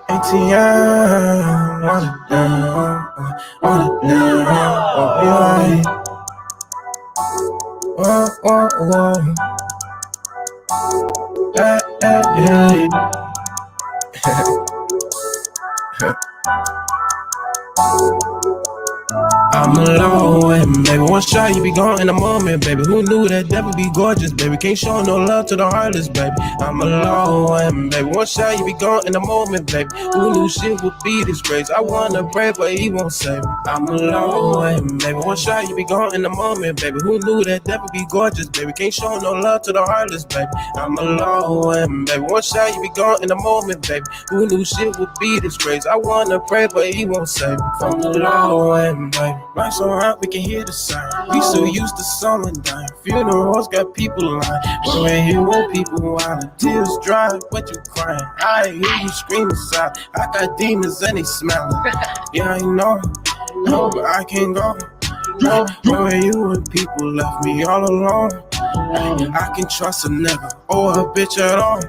ATM, want it now, I'm alone, baby. One shot, you be gone in a moment, baby. Who knew that devil be gorgeous, baby? Can't show no love to the heartless, baby. I'm alone, baby. One shot, you be gone in a moment, baby. Who knew shit would be this grace? I wanna pray, but he won't save me. I'm alone, baby. One shot, you be gone in a moment, baby. Who knew that devil be gorgeous, baby? Can't show no love to the heartless, baby. I'm alone, baby. One shot, you be gone in a moment, baby. Who knew shit would be this grace? I wanna pray, but he won't save me. From the low, baby. Lights so hot, we can hear the sound. We so used to someone dying. Funerals got people lying. But when you want people wildin', tears dry, but you crying. I hear you scream inside. I got demons and they smelling. Yeah, I know, no, but I can't go. No, where you and people left me all alone. I can trust a nigga or a bitch at all.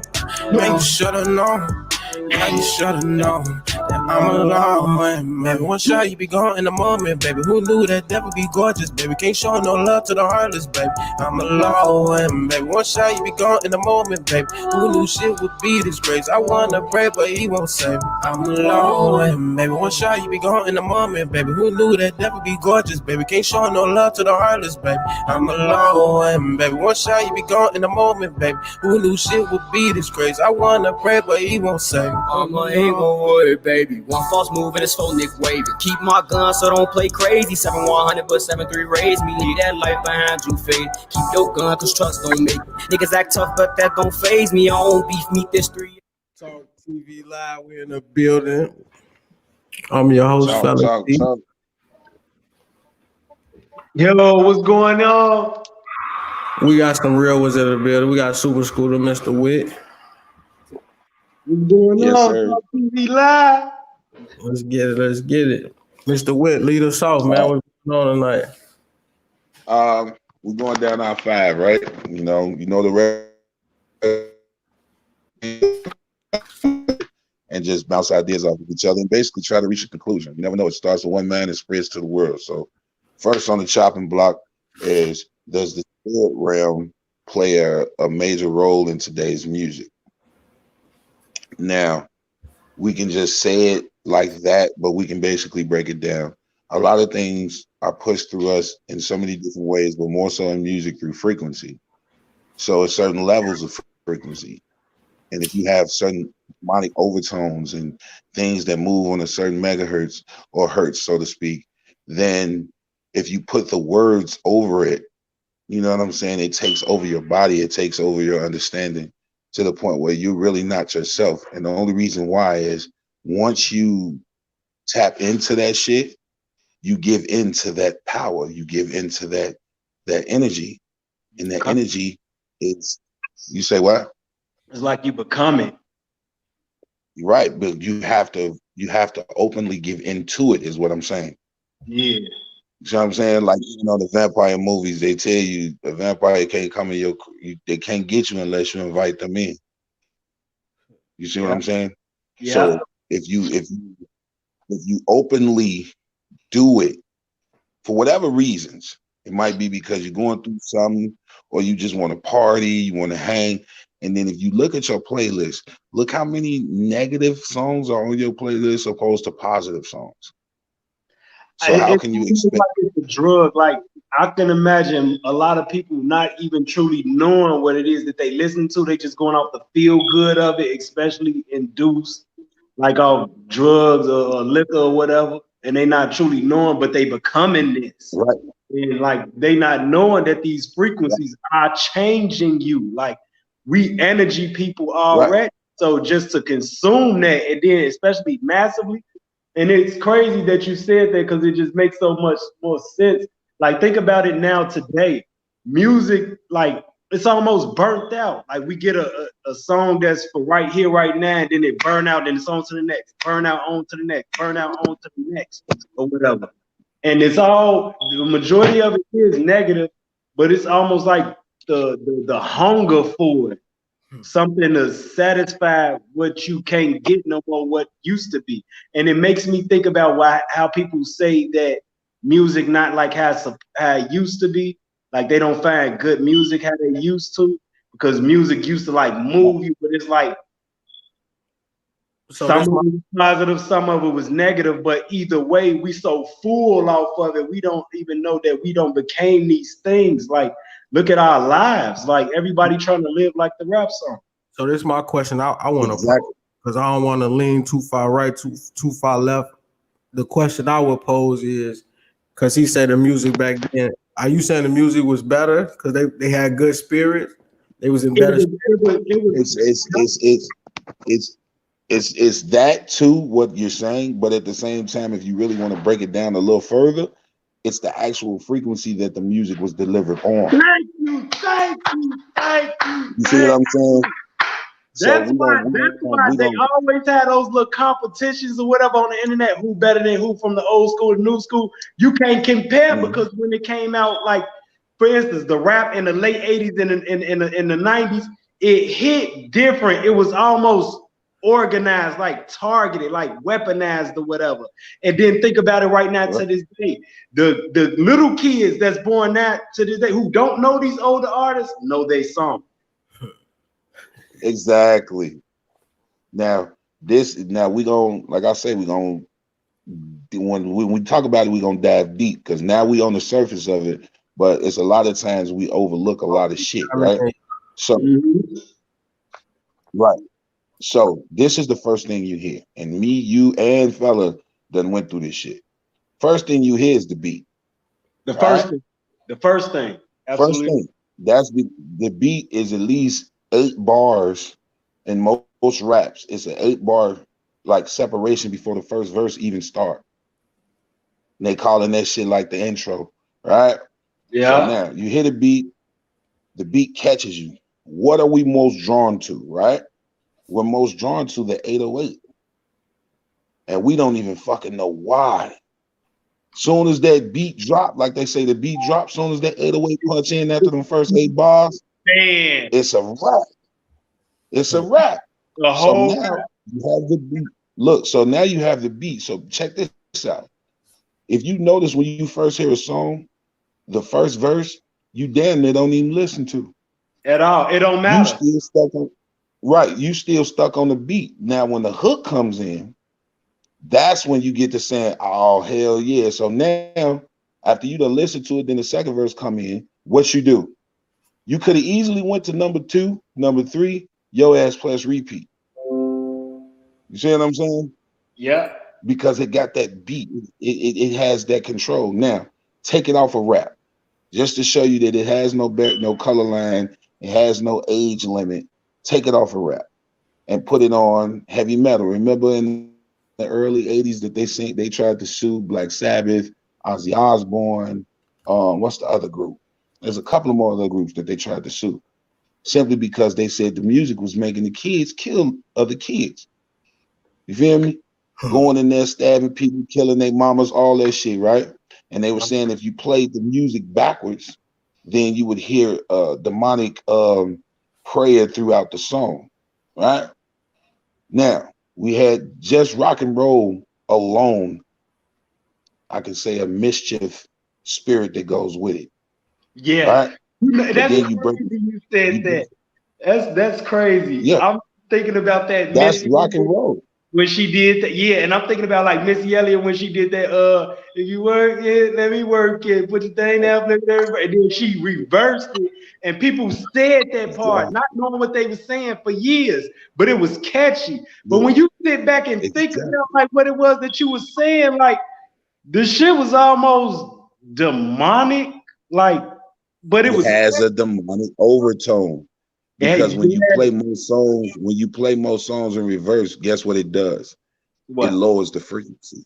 Man, you should've known. Yeah, you should've known that I'm alone, baby. One shot, you be gone in a moment, baby. Who knew that devil be gorgeous, baby? Can't show no love to the heartless, baby. I'm alone, baby. One shot, you be gone in a moment, baby. Who knew shit would be this grace? I wanna pray, but he won't save me. I'm alone, baby. One shot, you be gone in a moment, baby. Who knew that devil be gorgeous, baby? Can't show no love to the heartless, baby. I'm alone, baby. One shot, you be gone in a moment, baby. Who knew shit would be this grace? I wanna pray, but he won't save me. I'ma ain't gon' worry, baby. One false move and it's full Nick waving. Keep my gun, so don't play crazy. 7-100, but 7-3 raise me. Leave that life behind you, fade. Keep your gun, cause trucks don't make it. Niggas act tough, but that don't phase me. I don't beef, meet this 3. Talk TV Live, we're in the building. I'm your host, Fella. Yo, what's going on? We got some real ones in the building. We got Super Scooter, Mr. Witt. What's going on? Talk TV Live. Let's get it. Mr. Witt, lead us off, man. What's going on tonight? We're going down our 5, right? You know the rest, and just bounce ideas off of each other and basically try to reach a conclusion. You never know. It starts with one man and spreads to the world. So first on the chopping block is, does the spirit realm play a major role in today's music? Now, we can just say it like that, but we can basically break it down. A lot of things are pushed through us in so many different ways, but more so in music through frequency. So at certain levels of frequency. And if you have certain demonic overtones and things that move on a certain megahertz or hertz, so to speak, then if you put the words over it, you know what I'm saying? It takes over your body. It takes over your understanding to the point where you're really not yourself. And the only reason why is once you tap into that shit, you give into that power. You give into that energy. And that energy is, you say what? It's like you become it. Right, but you have to openly give into it, is what I'm saying. Yeah. You know what I'm saying? Like, the vampire movies, they tell you a vampire can't come in they can't get you unless you invite them in. You see what I'm saying? Yeah. So if you openly do it for whatever reasons, it might be because you're going through something, or you just want to party, you want to hang. And then if you look at your playlist, look how many negative songs are on your playlist opposed to positive songs. So how can you expect? Like it's a drug. Like, I can imagine a lot of people not even truly knowing what it is that they listen to. They just going off the feel good of it, especially induced, like off drugs or liquor or whatever. And they not truly knowing, but they becoming this. Right. And like they not knowing that these frequencies are changing you. Like, we energy people already. Right. So just to consume that, and then especially massively. And it's crazy that you said that, because it just makes so much more sense. Like, think about it now today. Music, like, it's almost burnt out. Like, we get a song that's for right here, right now, and then it burn out, and it's on to the next, burn out, on to the next, burn out, on to the next, or whatever. And it's all, the majority of it is negative, but it's almost like the hunger for it. Something to satisfy what you can't get no more, what used to be. And it makes me think about how people say that music not like how it used to be. Like they don't find good music how they used to, because music used to like move you, but it's like some of it was positive, some of it was negative, but either way, we so full off of it, we don't even know that we don't became these things. Like, look at our lives. Like everybody trying to live like the rap song. So this is my question. I want to, because I don't want to lean too far right, too far left. The question I would pose is, because he said the music back then, are you saying the music was better because they had good spirits? They was in better. It's that too, what you're saying, but at the same time, if you really want to break it down a little further, it's the actual frequency that the music was delivered on. Thank you, thank you, thank you. You see what I'm saying? That's why they always had those little competitions or whatever on the internet. Who better than who from the old school to new school? You can't compare because when it came out, like for instance, the rap in the late '80s and in the '90s, it hit different. It was almost organized, like targeted, like weaponized or whatever. And then think about it right now to this day. The little kids that's born now to this day who don't know these older artists know they song. Exactly. Now we gonna, like I say, we gonna, when we talk about it, we gonna dive deep, because now we on the surface of it, but it's a lot of times we overlook a lot of shit, right? So right. So this is the first thing you hear, and me, you, and fella done went through this shit. First thing you hear is the beat. The first thing. Absolutely. First thing. That's the beat is at least 8 bars in most raps. It's an 8-bar like separation before the first verse even start. And they calling that shit like the intro, right? Yeah. So now you hear the beat catches you. What are we most drawn to, right? We're most drawn to the 808. And we don't even fucking know why. Soon as that beat drop, like they say, the beat drops, soon as that 808 punch in after the first 8 bars, man, it's a rap. It's a rap. The whole so now you have the beat. Look, so now you have the beat. So check this out. If you notice when you first hear a song, the first verse, you damn near don't even listen to. At all. It don't matter. You still stuck on, right, you still stuck on the beat. Now when the hook comes in, that's when you get to saying, oh, hell yeah. So now, after you done listen to it, then the second verse come in, what you do? You could have easily went to number 2, number 3, your ass plus repeat. You see what I'm saying? Yeah. Because it got that beat. It has that control. Now, take it off a rap. Just to show you that it has no color line, it has no age limit. Take it off a rap and put it on heavy metal. Remember in the early 80s that they tried to sue Black Sabbath, Ozzy Osbourne, what's the other group? There's a couple of more other groups that they tried to sue, simply because they said the music was making the kids kill other kids. You feel me? Going in there, stabbing people, killing their mamas, all that shit, right? And they were saying if you played the music backwards, then you would hear demonic prayer throughout the song, right? Now, we had just rock and roll alone, I could say a mischief spirit that goes with it. Yeah. Right? That's crazy you said that. That's crazy. Yeah. I'm thinking about that. That's rock and roll. When she did that, yeah, and I'm thinking about like Missy Elliott when she did that, if you work it, let me work it, put your thing down, and then she reversed it, and people said that part, not knowing what they were saying for years, but it was catchy. But when you sit back and think about like what it was that you were saying, like the shit was almost demonic, like, but it has a demonic overtone. Because when you play most songs in reverse, guess what it does? What? It lowers the frequency.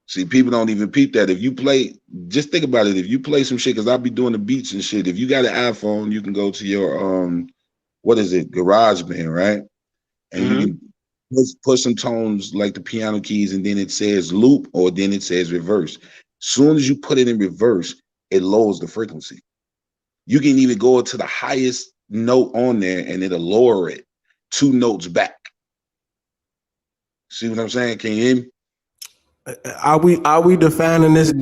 See, people don't even peep that. If you play, just think about it. If you play some shit, because I'll be doing the beats and shit. If you got an iPhone, you can go to your what is it, GarageBand, right? And you can put some tones like the piano keys, and then it says loop, or then it says reverse. Soon as you put it in reverse, it lowers the frequency. You can even go to the highest note on there and it'll lower it 2 notes back. See what I'm saying? Can you hear me? Are we defining this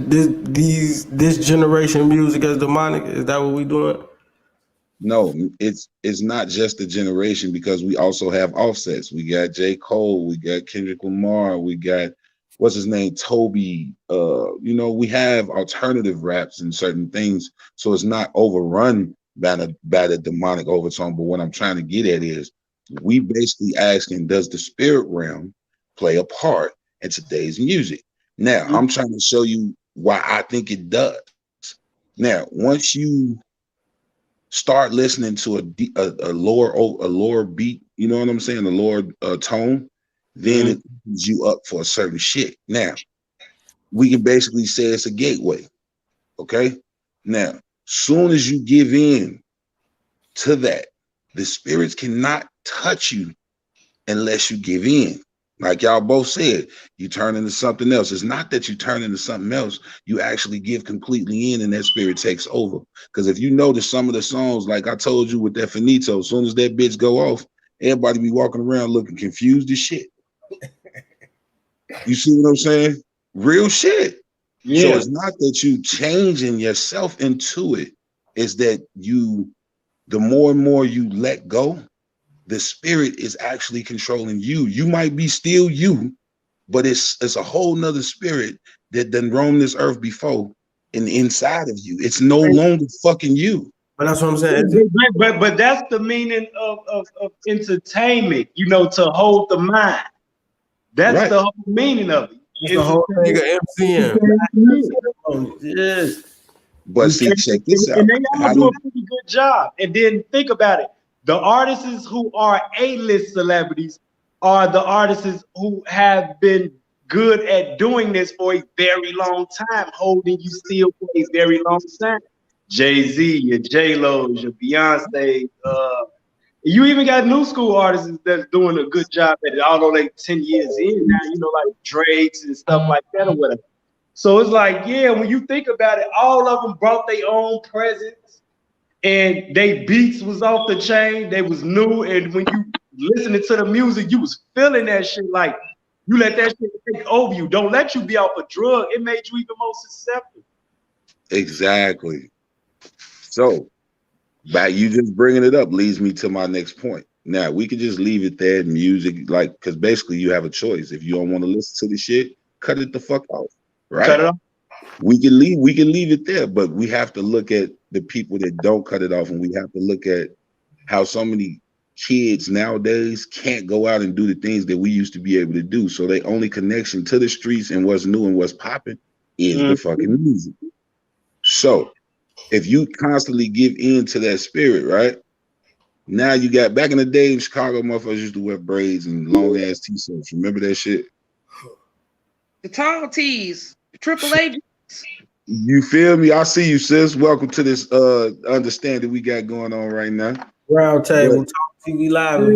generation music as demonic? Is that what we doing? No, it's not just the generation, because we also have offsets. We got J. Cole, we got Kendrick Lamar, we got what's his name, Toby. We have alternative raps and certain things, so it's not overrun by the demonic overtone. But what I'm trying to get at is, we basically asking, does the spirit realm play a part in today's music? Now, I'm trying to show you why I think it does. Now, once you start listening to a lower beat, you know what I'm saying, a lower tone, then it opens you up for a certain shit. Now, we can basically say it's a gateway. Okay. Now, soon as you give in to that, the spirits cannot touch you unless you give in. Like y'all both said, you turn into something else. It's not that you turn into something else. You actually give completely in, and that spirit takes over. Because if you notice some of the songs, like I told you with that Finito, as soon as that bitch go off, everybody be walking around looking confused as shit. You see what I'm saying? Real shit. Yeah. So it's not that you changing yourself into it. It's that the more and more you let go, the spirit is actually controlling you. You might be still you, but it's a whole nother spirit that done roamed this earth before and inside of you. It's no longer fucking you. But that's what I'm saying. But that's the meaning of entertainment, to hold the mind. That's the whole meaning of it. It's the whole thing of MCing. Yes. But see, check this out. And they all do a pretty good job. And then think about it. The artists who are A-list celebrities are the artists who have been good at doing this for a very long time, holding you still for a very long time. Jay-Z, your J-Lo's, your Beyonce. You even got new school artists that's doing a good job at it, although they 10 years in now, like Drake's and stuff like that or whatever. So it's like, yeah, when you think about it, all of them brought their own presence. And they beats was off the chain. They was new. And when you listening to the music, you was feeling that shit. Like, you let that shit take over you. Don't let you be off a drug. It made you even more susceptible. Exactly. So, by you just bringing it up leads me to my next point. Now, we could just leave it there in music, because basically you have a choice. If you don't want to listen to the shit, cut it the fuck off. Right? Cut it off. We can leave it there, but we have to look at the people that don't cut it off, and we have to look at how so many kids nowadays can't go out and do the things that we used to be able to do. So their only connection to the streets and what's new and what's popping is the fucking music. So if you constantly give in to that spirit, right? Now you got, back in the day in Chicago, motherfuckers used to wear braids and long ass t-shirts. Remember that shit? The tall tees, Triple A. You feel me? I see you, sis. Welcome to this understanding we got going on right now. Round table, Talk TV Live.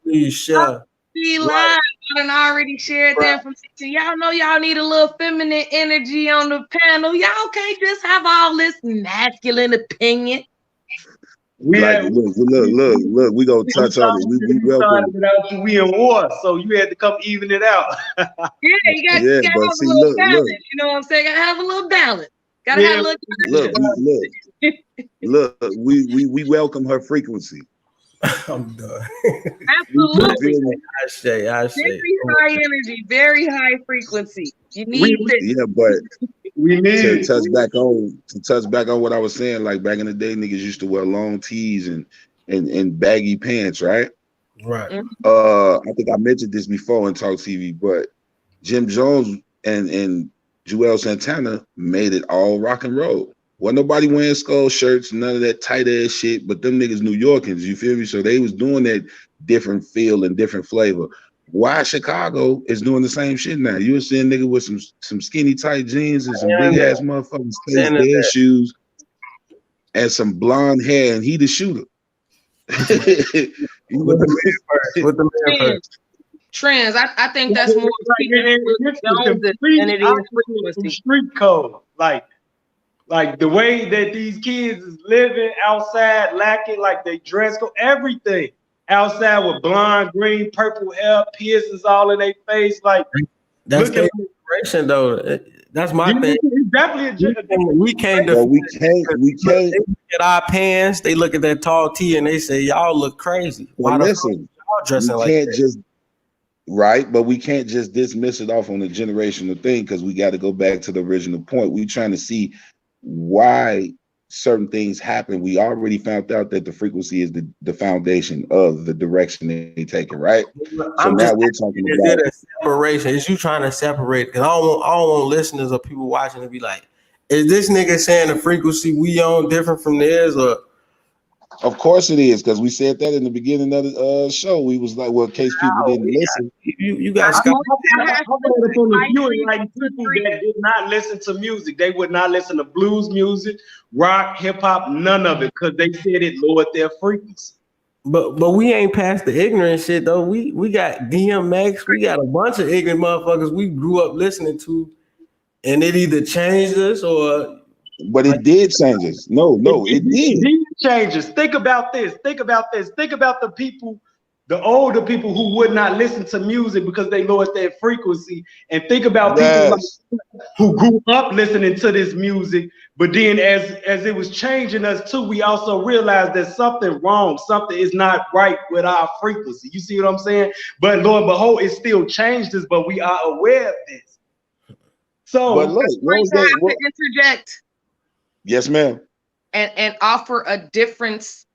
Please share. TV Live. I done already shared the information. Y'all know y'all need a little feminine energy on the panel. Y'all can't just have all this masculine opinion. Look, we gonna touch on it. We welcome. We in war, so you had to come even it out. Yeah, you got to have a little balance. You know what I'm saying? Gotta have a little balance. Gotta have a little. Look, we welcome her frequency. I'm done. Absolutely. I say. Very high energy, very high frequency. You need this. Yeah, but we need to touch back on what I was saying. Like back in the day, niggas used to wear long tees and baggy pants, right? Right. I think I mentioned this before in Talk TV, but Jim Jones and Joel Santana made it all rock and roll. Wasn't nobody wearing skull shirts, none of that tight ass shit, but them niggas New Yorkers, you feel me? So they was doing that different feel and different flavor. Why Chicago is doing the same shit now? You were seeing nigga with some skinny tight jeans and some big ass motherfucking space shoes and some blonde hair, and he the shooter. With the man first. Trends. I think that's more than it is frequency. Street code. Like Like the way that these kids is living outside, lacking, like they dress, everything outside with blonde, green, purple hair, piercings all in their face. Like that's their generation, though. That's my thing. It's definitely we can't. But we can't. They look at our pants. They look at that tall tee and they say, "Y'all look crazy." Well, listen, y'all dressing we can't just right, but we can't just dismiss it off on a generational thing because we got to go back to the original point. We trying to see why certain things happen. We already found out that the frequency is the foundation of the direction they take it, right? So now we're talking about a separation. Is you trying to separate? Because I don't want listeners or people watching to be like, is this nigga saying the frequency we on different from theirs? Or of course it is, because we said that in the beginning of the show. We was like, well, in case people didn't listen. You guys got people that did not listen to music. They would not listen to blues music, rock, hip hop, none of it, because they said it lowered their frequency. But we ain't past the ignorant shit though. We got DMX, we got a bunch of ignorant motherfuckers we grew up listening to, and it either changed us or. But it did change us. No, it did. It did change us. Think about this. Think about the people, the older people who would not listen to music because they lowered their frequency. And think about people like, who grew up listening to this music. But then as it was changing us too, we also realized there's something wrong. Something is not right with our frequency. You see what I'm saying? But Lord and behold, it still changed us, but we are aware of this. So but look, interject. Yes, ma'am. And offer a difference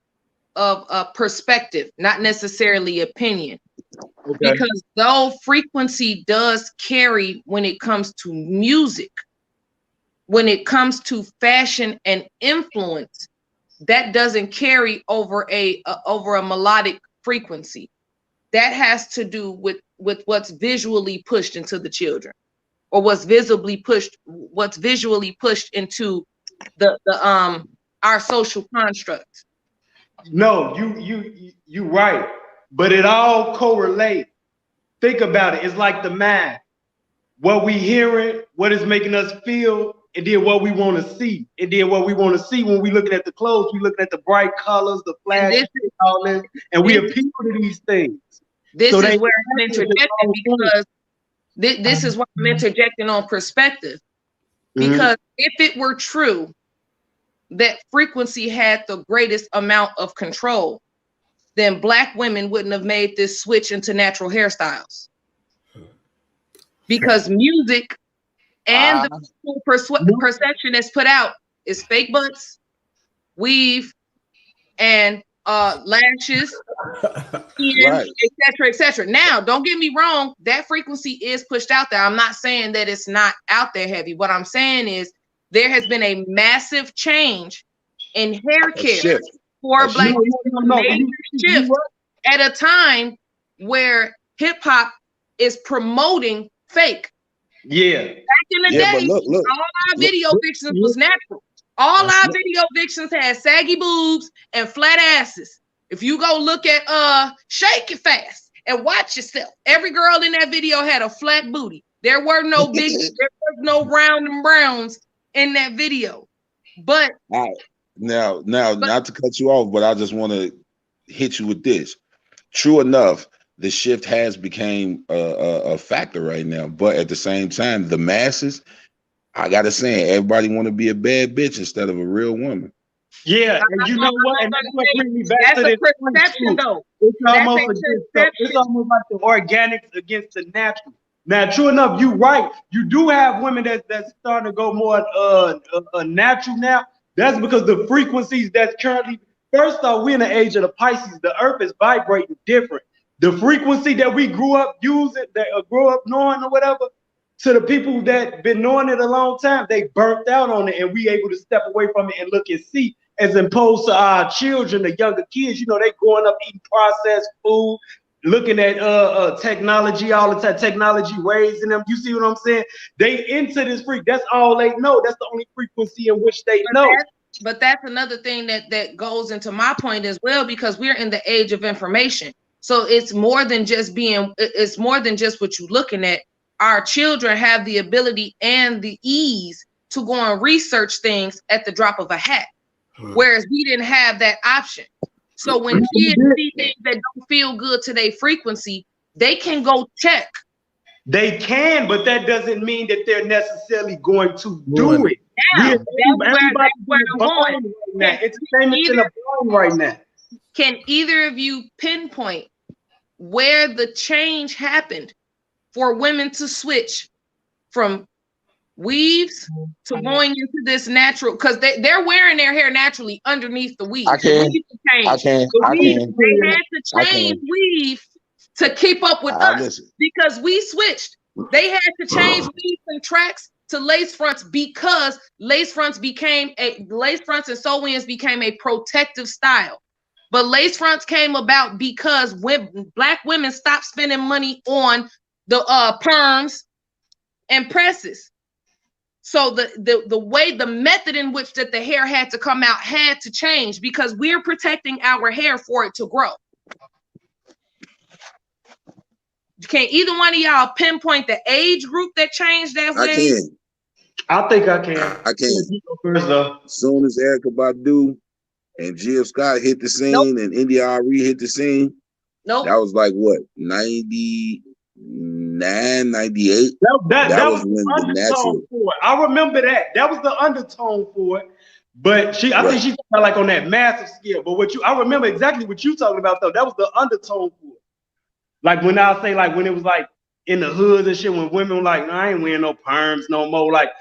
of perspective, not necessarily opinion. Okay. Because though frequency does carry when it comes to music, when it comes to fashion and influence, that doesn't carry over a melodic frequency. That has to do with what's visually pushed into the children, or what's visually pushed into the our social construct. No, you right, but it all correlates. Think about it. It's like the math. What we hearing, what is making us feel, and then what we want to see, and then what we want to see when we looking at the clothes, we looking at the bright colors, the flash, and all this, and we appeal to these things. This is where I'm interjecting because this is why I'm interjecting on perspective. Because if it were true that frequency had the greatest amount of control, then Black women wouldn't have made this switch into natural hairstyles. Because music and the perception that's put out is fake butts, weave, and lashes, right, etc., etc. Now, don't get me wrong, that frequency is pushed out there. I'm not saying that it's not out there heavy. What I'm saying is there has been a massive change in hair care for Black women, shift at a time where hip hop is promoting fake. Yeah. Back in the day, all our video vixens was natural. All our video vixens had saggy boobs and flat asses. If you go look at Shake It Fast and watch yourself, every girl in that video had a flat booty. There were no big, there was no round and browns in that video. But now, not to cut you off, but I just want to hit you with this. True enough, the shift has became a factor right now, but at the same time, the masses, I gotta say, everybody want to be a bad bitch instead of a real woman. Yeah, and you know what? And that's what brings me back to this perception, though. It's almost like the organics against the natural. Now, true enough, you're right. You do have women that's starting to go more natural now. That's because the frequencies that's currently, first off, we're in the age of the Pisces. The earth is vibrating different. The frequency that we grew up using, that grew up knowing or whatever, to the people that been knowing it a long time, they burnt out on it, and we able to step away from it and look and see, as opposed to our children, the younger kids. You know, they growing up eating processed food, looking at technology all the time, technology raising them. You see what I'm saying? They into this freak. That's all they know. That's the only frequency in which they know. But that's another thing that goes into my point as well, because we're in the age of information. So it's more than just what you're looking at. Our children have the ability and the ease to go and research things at the drop of a hat, whereas we didn't have that option. So when kids see things that don't feel good to their frequency, they can go check. They can, but that doesn't mean that they're necessarily going to do it. Yeah, that's where I'm going. Entertainment's in the bone right now. Can either of you pinpoint where the change happened for women to switch from weaves to going into this natural? Because they're wearing their hair naturally underneath the weave. I can. They had to change weave to keep up with us because we switched. They had to change weaves and tracks to lace fronts because lace fronts and sew-ins became a protective style. But lace fronts came about because Black women stopped spending money on the perms and presses. So the method in which that the hair had to come out had to change because we're protecting our hair for it to grow. Can either one of y'all pinpoint the age group that changed that way? I can. I think I can. I can. First, though. As soon as Erykah Badu and Jill Scott hit the scene and India Arie hit the scene, that was like what, 99, 98? That was when the natural. For it. I remember that. That was the undertone for it. But I think she's like on that massive scale. But I remember exactly what you talking about though. That was the undertone for it. Like when I say like when it was like in the hoods and shit, when women were like, no, I ain't wearing no perms no more. Like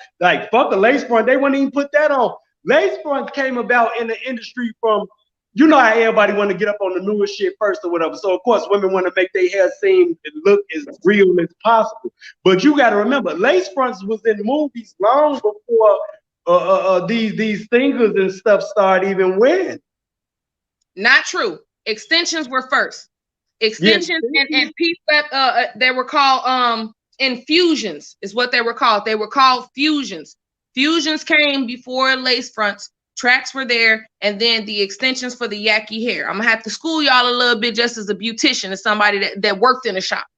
fuck the lace front. They wouldn't even put that on. Lace fronts came about in the industry from, you know how everybody want to get up on the newest shit first or whatever. So of course women want to make their hair seem and look as real as possible. But you got to remember, lace fronts was in movies long before these singers and stuff started even wearing. Not true. Extensions were first. Extensions and people that they were called infusions is what they were called. They were called fusions. Fusions came before lace fronts. Tracks were there, and then the extensions for the yaki hair. I'm gonna have to school y'all a little bit just as a beautician, as somebody that worked in a shop.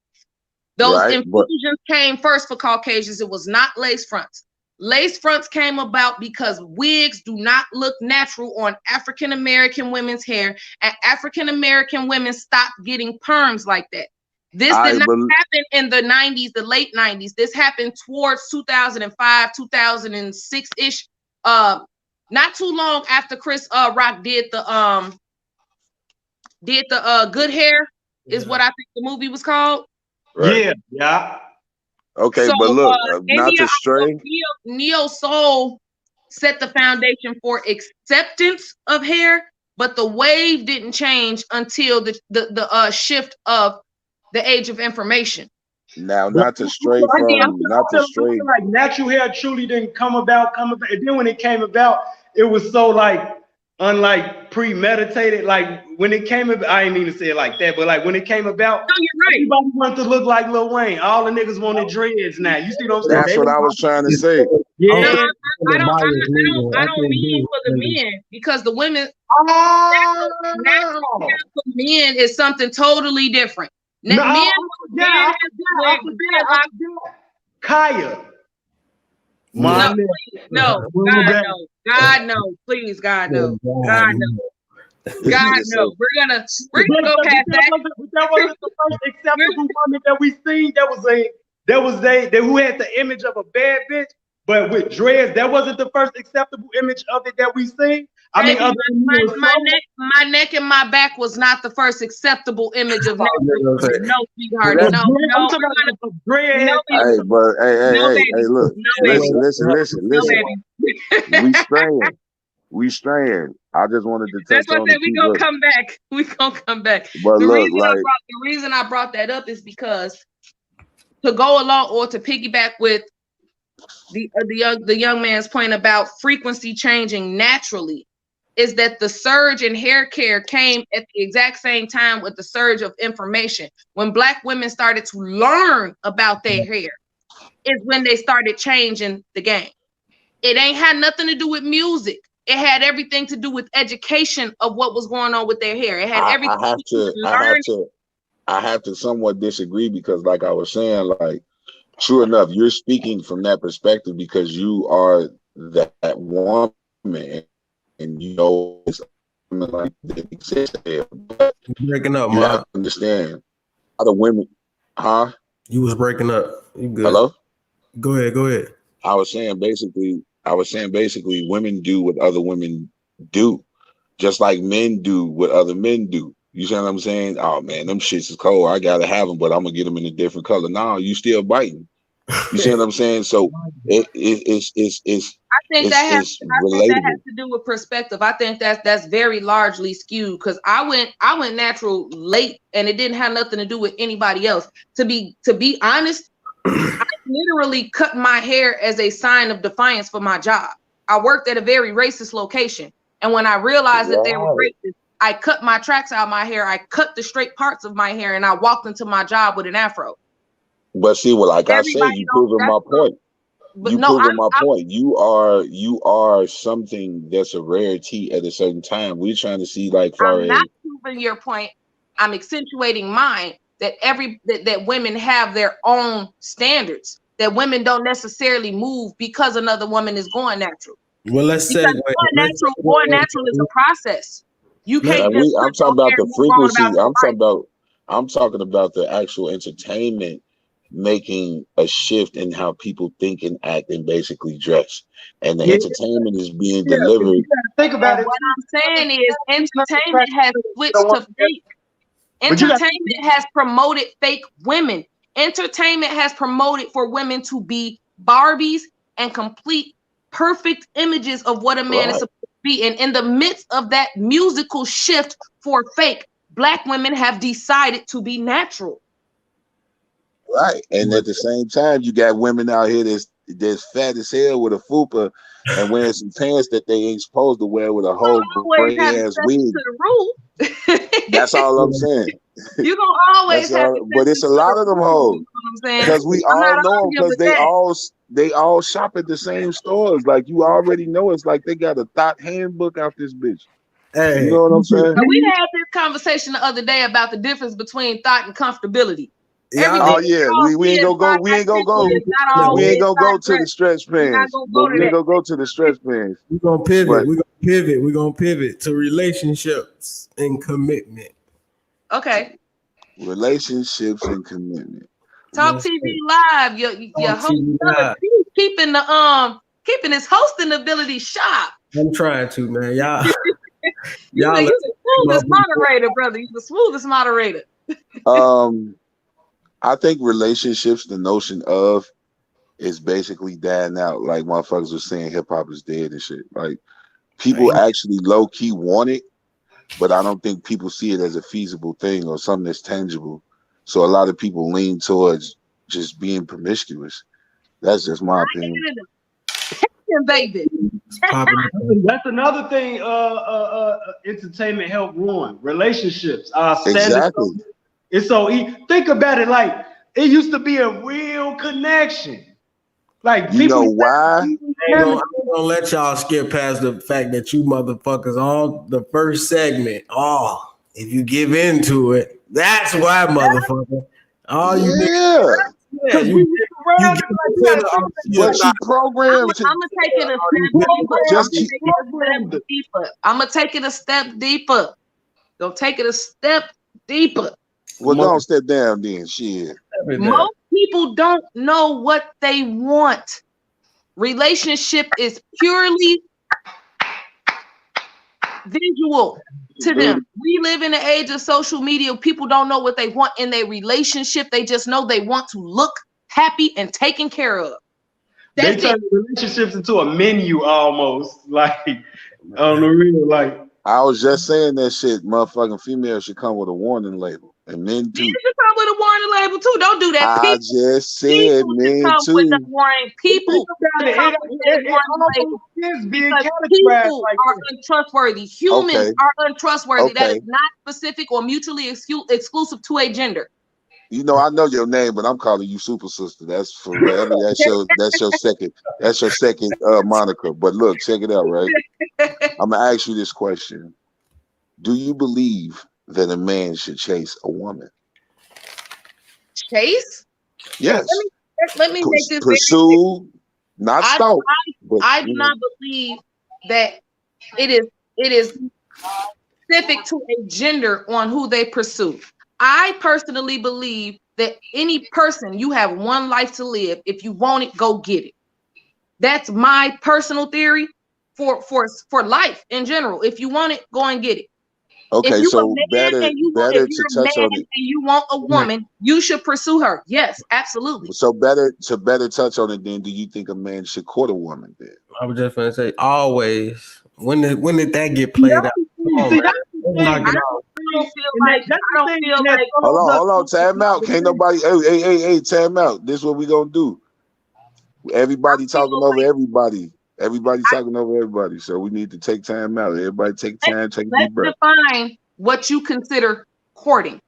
Those infusions came first for Caucasians. It was not lace fronts. Lace fronts came about because wigs do not look natural on African American women's hair, and African American women stopped getting perms like that. This did not happen in the 90s, the late 90s. This happened towards 2005, 2006-ish. Not too long after Chris Rock did the Good Hair, is what I think the movie was called. Right. Yeah. Okay, so, but look, not to stray. Neo Soul set the foundation for acceptance of hair, but the wave didn't change until the shift of the age of information. Now, not to stray. Like natural hair truly didn't come about. And then when it came about, it was so like unlike premeditated. Like when it came about, I didn't mean to say it like that, but like when it came about, everybody wanted to look like Lil Wayne. All the niggas wanted dreads now. You see what I'm saying? That's what I was trying to say. Yeah. I don't mean for the men, because the women natural for men is something totally different. Kaya. God no, please, God no. God no. We're gonna go past that. That wasn't the first acceptable woman that we seen. That was who had the image of a bad bitch, but with dreads. That wasn't the first acceptable image of it that we seen. I mean, my neck and my back was not the first acceptable image of natural. No, sweetheart. No. Hey, but hey, look. Listen. We straying. I just wanted to touch on that. We gonna come back. But the reason I brought that up is because to go along or to piggyback with the young man's point about frequency changing naturally, is that the surge in hair care came at the exact same time with the surge of information. When Black women started to learn about their hair is when they started changing the game. It ain't had nothing to do with music. It had everything to do with education of what was going on with their hair. It had everything I have to somewhat disagree, because like I was saying, like, true enough, you're speaking from that perspective because you are that woman, and you know it's like that exists there. But Breaking up, you man. have to understand how the women, huh? You was breaking up. You good? Hello? Go ahead. I was saying basically, women do what other women do, just like men do what other men do. You see what I'm saying? Oh man, them shits is cold. I gotta have them, but I'm gonna get them in a different color. No, you still biting. You see what I'm saying? So it's I think that has relatable. to do with perspective. I think that's very largely skewed because I went natural late and it didn't have nothing to do with anybody else. To be honest, I literally cut my hair as a sign of defiance for my job. I worked at a very racist location, and when I realized that they were racist, I cut my tracks out of my hair. I cut the straight parts of my hair, and I walked into my job with an afro. But see, well, like I said, you proving my point. Point. You are something that's a rarity at a certain time. We're trying to see like far I'm not proving your point. I'm accentuating mine that that women have their own standards. That women don't necessarily move because another woman is going natural. Well, let's say going natural is a process. You can't. I'm talking about the frequency. I'm talking about the actual entertainment making a shift in how people think and act and basically dress, and the entertainment is being delivered. Think about it. What I'm saying is entertainment has switched to fake. Entertainment has promoted fake women. Entertainment has promoted for women to be Barbies and complete perfect images of what a man is supposed to be. And in the midst of that musical shift for fake, Black women have decided to be natural. Right, and at the same time, you got women out here that's fat as hell with a fupa and wearing some pants that they ain't supposed to wear with a whole gray ass wig. That's all I'm saying. You gonna always have, but it's a lot of them hoes. Because we all know them because they all shop at the same stores. Like you already know, it's like they got a thought handbook out this bitch. Hey, you know what I'm saying? We had this conversation the other day about the difference between thought and comfortability. Oh yeah, we ain't gonna go. We ain't gonna go to the stretch pants. We ain't gonna go to the stretch pants. We're gonna pivot. We're gonna pivot to relationships and commitment. Okay. Relationships and commitment. Talk TV Live. Your host keeping his hosting ability sharp. I'm trying to, man. Y'all. You're the smoothest moderator, brother. You're the smoothest moderator. I think relationships, the notion of, is basically dying out. Like motherfuckers were saying, hip hop is dead and shit. Like people actually low key want it, but I don't think people see it as a feasible thing or something that's tangible. So a lot of people lean towards just being promiscuous. That's just my opinion. Baby. That's another thing. Entertainment help ruin relationships. Exactly. It's so easy. Think about it. Like it used to be a real connection. Like you know why? I'm gonna let y'all skip past the fact that you motherfuckers on the first segment. Oh, if you give into it, that's why, motherfucker. Oh, you But you programmed to. I'm gonna take it a step deeper. I'm gonna take it a step deeper. Don't take it a step deeper. Well, don't step down then. Shit. Most people don't know what they want. Relationship is purely visual to them. We live in the age of social media. People don't know what they want in their relationship. They just know they want to look happy and taken care of. They turn relationships into a menu almost. Like on the real, like I was just saying that shit. Motherfucking females should come with a warning label, and men too. You should come with a warning label too. Don't do that. I just said men too. With the warning. People are untrustworthy. Humans are untrustworthy. That is not specific or mutually exclusive to a gender. You know, I know your name, but I'm calling you Super Sister. That's for that's your second moniker. But look, check it out, right? I'm gonna ask you this question: do you believe that a man should chase a woman? Chase? Yes. Let me make this pursue, Not stalk. I do not believe that it is specific to a gender on who they pursue. I personally believe that any person, you have one life to live. If you want it, go get it. That's my personal theory for life in general. If you want it, go and get it. Okay, so better to touch on it. And you want a woman, you should pursue her. Yes, absolutely. So better touch on it. Then, do you think a man should court a woman? Then I was just gonna say always. When did that get played out? I don't feel like. Hold on, time out. Can't nobody. Hey, time out. This is what we gonna do. Everybody talking over everybody. Everybody talking over everybody. So we need to take time out. Everybody take time, take a deep breath. Define what you consider courting.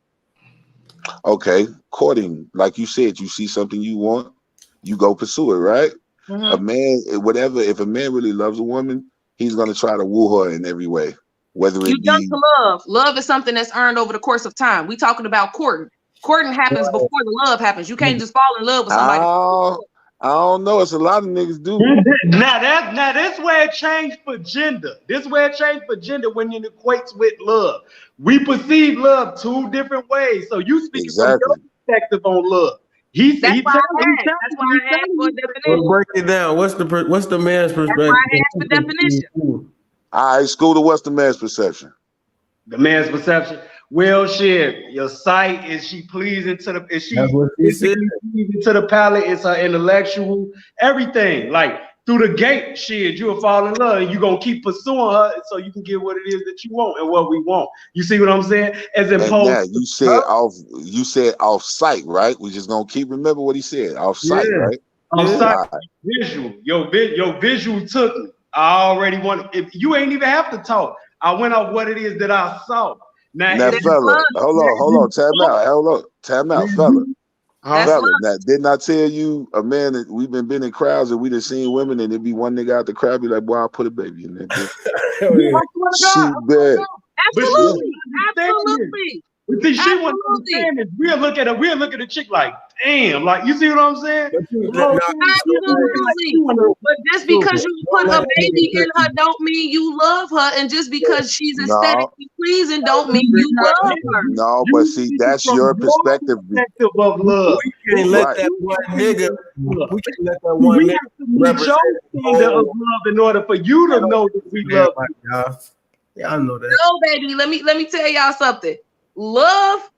Okay, courting. Like you said, you see something you want, you go pursue it, right? Mm-hmm. A man, whatever, if a man really loves a woman, he's gonna try to woo her in every way. Whether it be to love. Love is something that's earned over the course of time. We talking about courting. Courting happens before the love happens. You can't just fall in love with somebody. I don't know. It's a lot of niggas do. Now that's where it changed for gender. This where it changed for gender when it equates with love. We perceive love two different ways. So you speak from your perspective on love. That's why I asked for a definition. Break it down. What's the man's perspective? That's why I asked the definition. All right, Scooter, what's the man's perception? The man's perception. Well, shit, your sight, is she pleasing to the pleasing to the palate? Is her intellectual, everything. Like through the gate, shit, you'll fall in love and you're gonna keep pursuing her so you can get what it is that you want and what we want. You see what I'm saying? As opposed you said off sight, right? We just gonna keep remember what he said. Off sight, right? Off sight, visual. Your visual took me. I already want. If you ain't even have to talk, I went off what it is that I saw. Now fella, hold on, time out, fella. Now, didn't I tell you, a man that we've been in crowds and we done seen women and there'd be one nigga out the crowd be like, boy, I'll put a baby in there. She bad. Absolutely. See, she wasn't understanding. We'll look at a chick like, damn, like you see what I'm saying? Absolutely. But just because you put a baby in her don't mean you love her, and just because she's aesthetically pleasing don't mean you love her. No, but see, that's your perspective of love. We can't let that one nigga. We can't let that one nigga represent your of love in order for you to know that we love you. Yeah, I know that. No, baby, let me tell y'all something. Love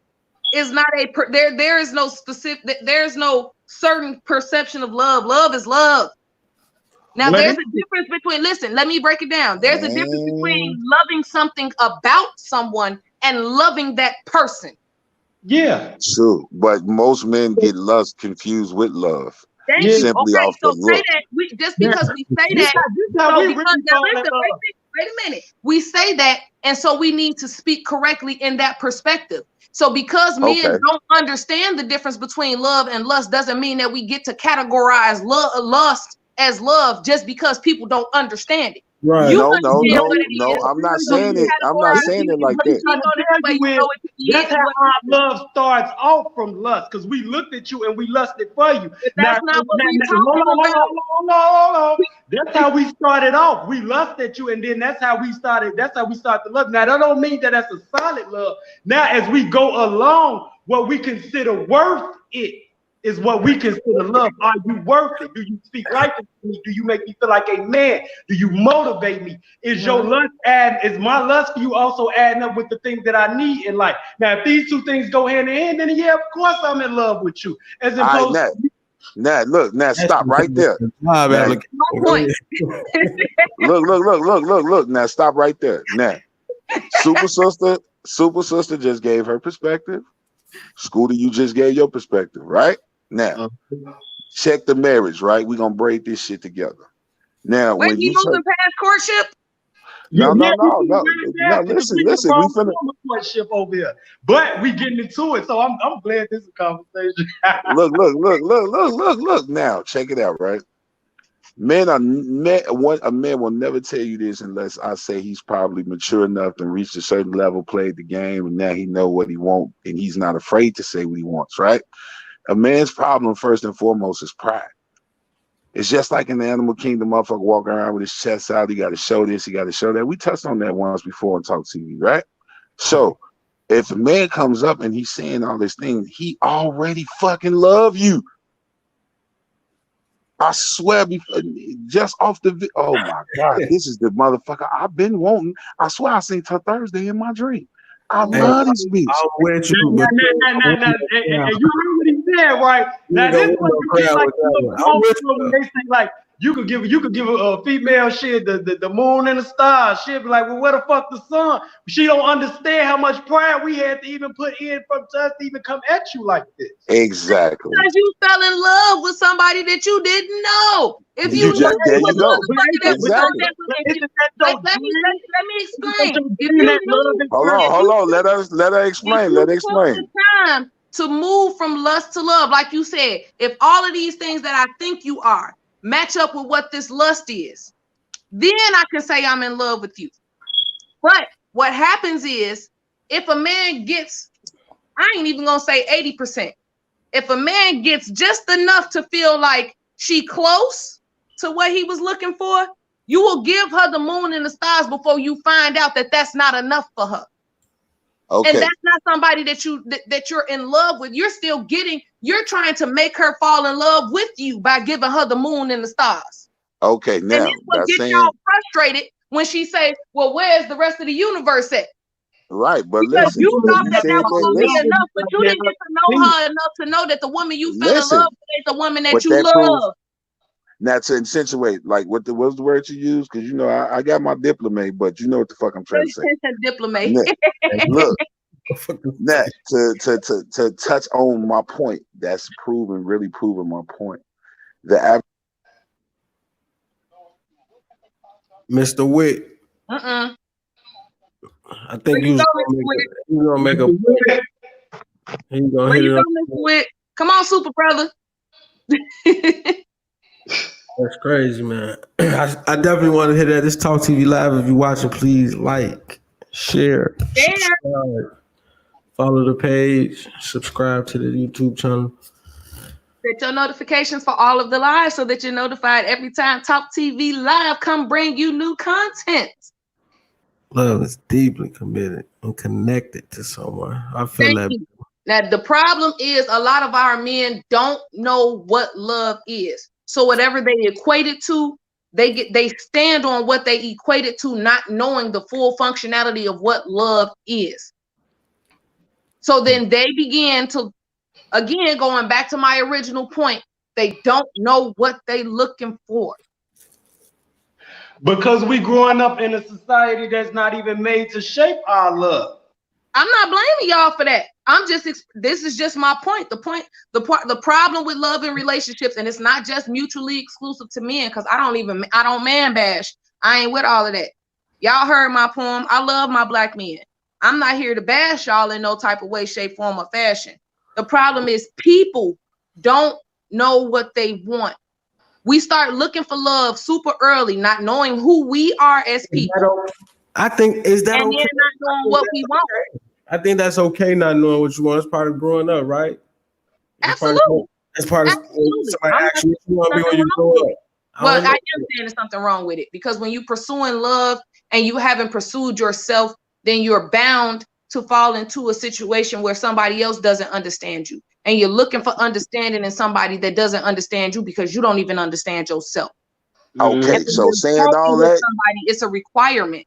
is not there is no specific, there's no certain perception of love. Love is love. Now there's a difference between, listen, let me break it down. There's a difference between loving something about someone and loving that person. Yeah. True. But most men get lust confused with love. Thank you. Simply off the look. Just because we say that, wait a minute. We say that, and so we need to speak correctly in that perspective. So because men don't understand the difference between love and lust doesn't mean that we get to categorize lust as love just because people don't understand it. Right. No, I'm not saying it. I'm not saying it like that. That's how our love starts off from lust, because we looked at you and we lusted for you. That's not what we're talking about. Hold on. That's how we started off. We lusted at you, and then that's how we started. That's how we started to love. Now that don't mean that that's a solid love. Now as we go along, what we consider worth it is what we consider love. Are you worth it? Do you speak right to me? Do you make me feel like a man? Do you motivate me? Is your lust is my lust for you also adding up with the things that I need in life? Now, if these two things go hand in hand, then yeah, of course I'm in love with you. As opposed to stop right there. Look. Now stop right there. Now, Super Sister just gave her perspective. Scooter, you just gave your perspective, right? Now, check the marriage, right? We're gonna braid this shit together. Now, when you moving past courtship? No. Listen. We finna courtship over here, but we getting into it. So I'm glad this is a conversation. Look. Now, check it out, right? A man will never tell you this unless I say he's probably mature enough and reached a certain level, played the game, and now he know what he wants, and he's not afraid to say what he wants, right? A man's problem, first and foremost, is pride. It's just like in the animal kingdom, motherfucker walking around with his chest out. He got to show this, he got to show that. We touched on that once before on Talk TV, right? So if a man comes up and he's saying all these things, he already fucking love you. I swear, just off the oh my God, this is the motherfucker I've been wanting. I swear I seen her Thursday in my dream. I love this bitch. I'm with you. And you heard what he said, right? Now this is what you get like when they say like you could give a female shit the moon and the stars. She'll be like, well, where the fuck the sun? She don't understand how much pride we had to even put in for us to even come at you like this. Exactly. Because you fell in love with somebody that you didn't know. If you just, there you go. Exactly. Let me explain. If you knew, hold on. Let her explain. Let her explain. Time to move from lust to love, like you said, if all of these things that I think you are match up with what this lust is, then I can say I'm in love with you. But what happens is, if a man gets, I ain't even gonna say 80%. If a man gets just enough to feel like she close to what he was looking for, you will give her the moon and the stars before you find out that that's not enough for her. Okay. And that's not somebody that you're in love with. You're trying to make her fall in love with you by giving her the moon and the stars. Okay, now and this will get y'all frustrated when she says, well, where's the rest of the universe at? Right, but because listen, you thought that was gonna be enough, but you didn't get to know her enough to know that the woman you fell in love with is the woman that you love. Now to accentuate, like what's the word you use? Because you know I got my diplomate, but you know what the fuck I'm trying to say. Diplomate. Look, now to touch on my point, that's really proving my point. Mr. Wick. I think he's gonna make a point. He's gonna hit it up. Come on, super brother. That's crazy, man. I definitely want to hit that. This Talk TV Live. If you're watching, please like, share, subscribe, follow the page, subscribe to the YouTube channel. Set your notifications for all of the lives so that you're notified every time Talk TV Live come bring you new content. Love is deeply committed and connected to someone. I feel that. Now, the problem is a lot of our men don't know what love is. So whatever they equate it to, they stand on what they equate it to, not knowing the full functionality of what love is. So then they begin to, again, going back to my original point, they don't know what they looking for. Because we growing up in a society that's not even made to shape our love. I'm not blaming y'all for that. This is just my point. The problem with love and relationships, and it's not just mutually exclusive to men, because I don't man bash. I ain't with all of that. Y'all heard my poem. I love my black men. I'm not here to bash y'all in no type of way, shape, form, or fashion. The problem is people don't know what they want. We start looking for love super early, not knowing who we are as people. I think is that and okay? Then not knowing what we want. I think that's okay not knowing what you want. It's part of growing up, right? Absolutely. That's part of somebody asks you what you want to be when you grow up. Well, I am saying there's something wrong with it, because when you're pursuing love and you haven't pursued yourself, then you're bound to fall into a situation where somebody else doesn't understand you. And you're looking for understanding in somebody that doesn't understand you because you don't even understand yourself. Okay, so saying all that, it's a requirement.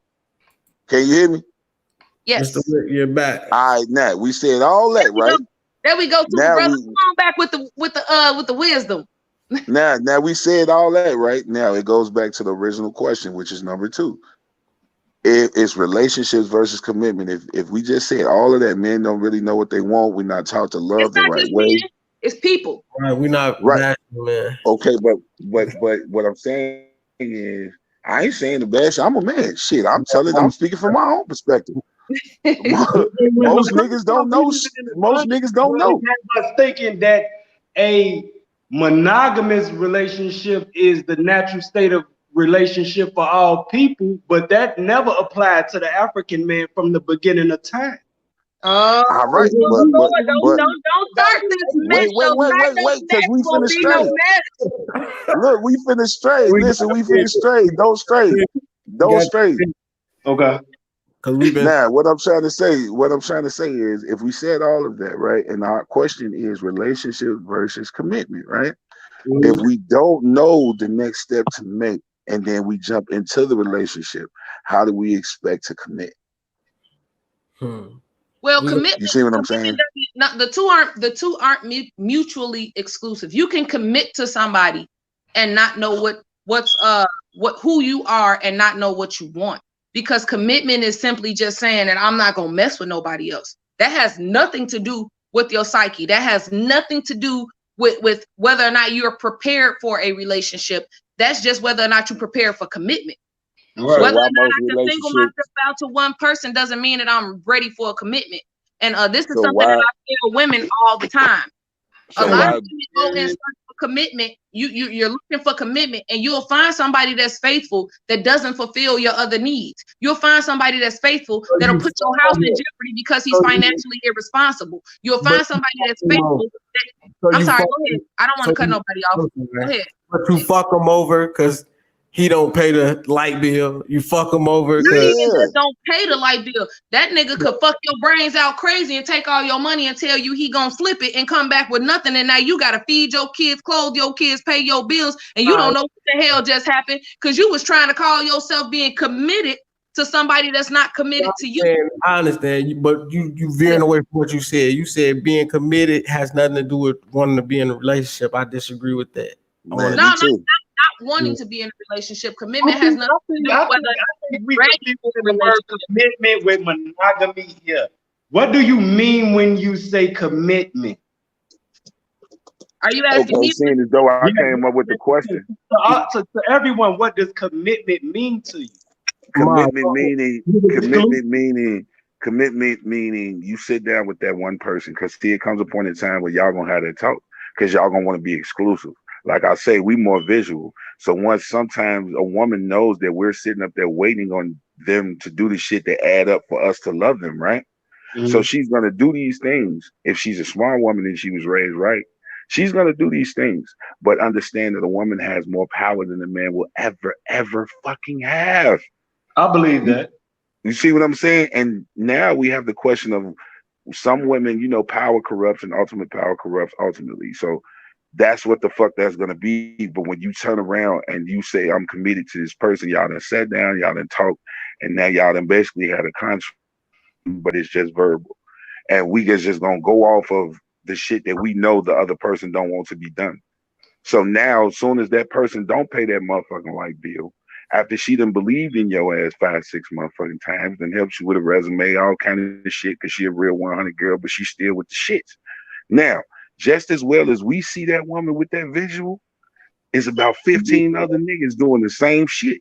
Can you hear me? Yes. Mr. Wick, you're back. All right, now we said all that, right? There we go, brother. Come on back with the wisdom. Now we said all that, right? Now it goes back to the original question, which is number 2. It's relationships versus commitment. If we just said all of that, men don't really know what they want. We're not taught to love the right way. Men, it's people. Right, we're not right, man. Okay, but what I'm saying is, I ain't saying the best. I'm a man. Shit, I'm speaking from my own perspective. Most niggas don't know. Most niggas don't know. I was thinking that a monogamous relationship is the natural state of relationship for all people, but that never applied to the African man from the beginning of time. Oh, All right, don't start this mess. wait, because we finna stray. Look, we finna stray. Listen, we finna stray. Don't stray. Don't stray. Okay. Because we've been Now, what I'm trying to say is, if we said all of that, right, and our question is relationship versus commitment, right? If we don't know the next step to make, and then we jump into the relationship, how do we expect to commit? Well, commitment. You see what I'm saying? The two aren't mutually exclusive. You can commit to somebody and not know who you are and not know what you want. Because commitment is simply just saying that I'm not gonna mess with nobody else. That has nothing to do with your psyche. That has nothing to do with whether or not you're prepared for a relationship. That's just whether or not you're prepared for commitment. Right. Whether or not I can single myself out to one person doesn't mean that I'm ready for a commitment. And this is something that I tell women all the time. A lot of women go in search for commitment. You're looking for commitment, and you'll find somebody that's faithful that doesn't fulfill your other needs. You'll find somebody that's faithful that'll put your house in jeopardy because he's financially irresponsible. You'll find somebody that's faithful. I'm sorry, go ahead. I don't want to cut nobody off. Go ahead. But you fuck him over because he don't pay the light bill. You fuck him over because just don't pay the light bill. That nigga could fuck your brains out crazy and take all your money and tell you he gonna flip it and come back with nothing. And now you gotta feed your kids, clothe your kids, pay your bills, and you don't know what the hell just happened because you was trying to call yourself being committed to somebody that's not committed to you. I understand you, but you veering away from what you said. You said being committed has nothing to do with wanting to be in a relationship. I disagree with that. Not wanting to be in a relationship. Commitment has nothing to do with whether we the word commitment with monogamy here. What do you mean when you say commitment? Are you asking me? Seeing as though I came up with the question. To everyone, what does commitment mean to you? Commitment meaning you sit down with that one person, because see, it comes a point in time where y'all gonna have that talk because y'all gonna want to be exclusive. Like I say, we more visual. So once sometimes a woman knows that we're sitting up there waiting on them to do the shit that add up for us to love them, right? Mm-hmm. So she's gonna do these things. If she's a smart woman and she was raised right, she's gonna do these things. But understand that a woman has more power than a man will ever fucking have. I believe that. You see what I'm saying? And now we have the question of some women, you know, power corrupts and ultimate power corrupts ultimately. So that's what the fuck that's going to be. But when you turn around and you say, I'm committed to this person, y'all done sat down, y'all done talked, and now y'all done basically had a contract, but it's just verbal. And we just going to go off of the shit that we know the other person don't want to be done. So now, as soon as that person don't pay that motherfucking light bill, after she done believed in your ass 5-6 motherfucking times, then helps you with a resume, all kind of shit, because she a real 100 girl, but she's still with the shits. Now, just as well as we see that woman with that visual, it's about 15 other niggas doing the same shit.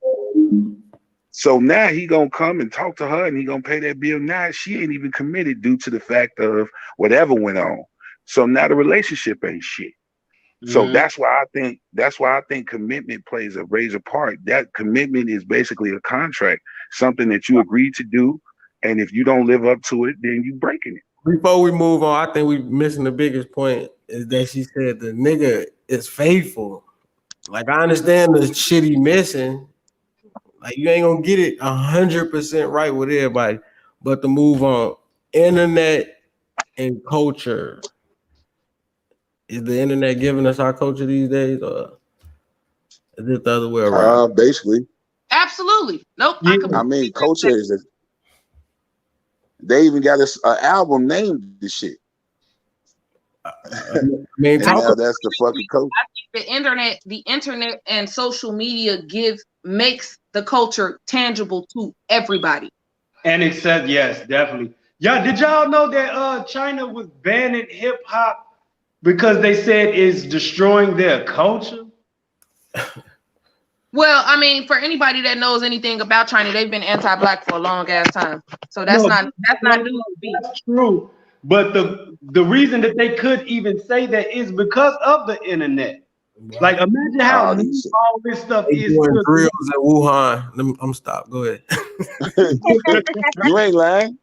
So now he gonna come and talk to her and he gonna pay that bill. Now she ain't even committed due to the fact of whatever went on. So now the relationship ain't shit. So that's why I think commitment plays a major part. That commitment is basically a contract, something that you agreed to do, and if you don't live up to it, then you breaking it. Before we move on, I think we missing the biggest point is that she said the nigga is faithful. Like, I understand the shit he missing. Like, you ain't gonna get it 100% right with everybody, but to move on, internet and culture. Is the internet giving us our culture these days, or is it the other way around? Basically. Absolutely. Nope. Yeah. I mean, culture is. They even got an album named this shit. I mean, that's the fucking culture. I think the internet and social media makes the culture tangible to everybody. And it said, yes, definitely. Yeah, did y'all know that China was banning hip hop because they said it's destroying their culture? Well, I mean, for anybody that knows anything about China, they've been anti-black for a long ass time. So that's not new to be. That's true. But the reason that they could even say that is because of the internet. Like, imagine how all this stuff is. Drills in Wuhan. I'm stop. Go ahead. You ain't lying.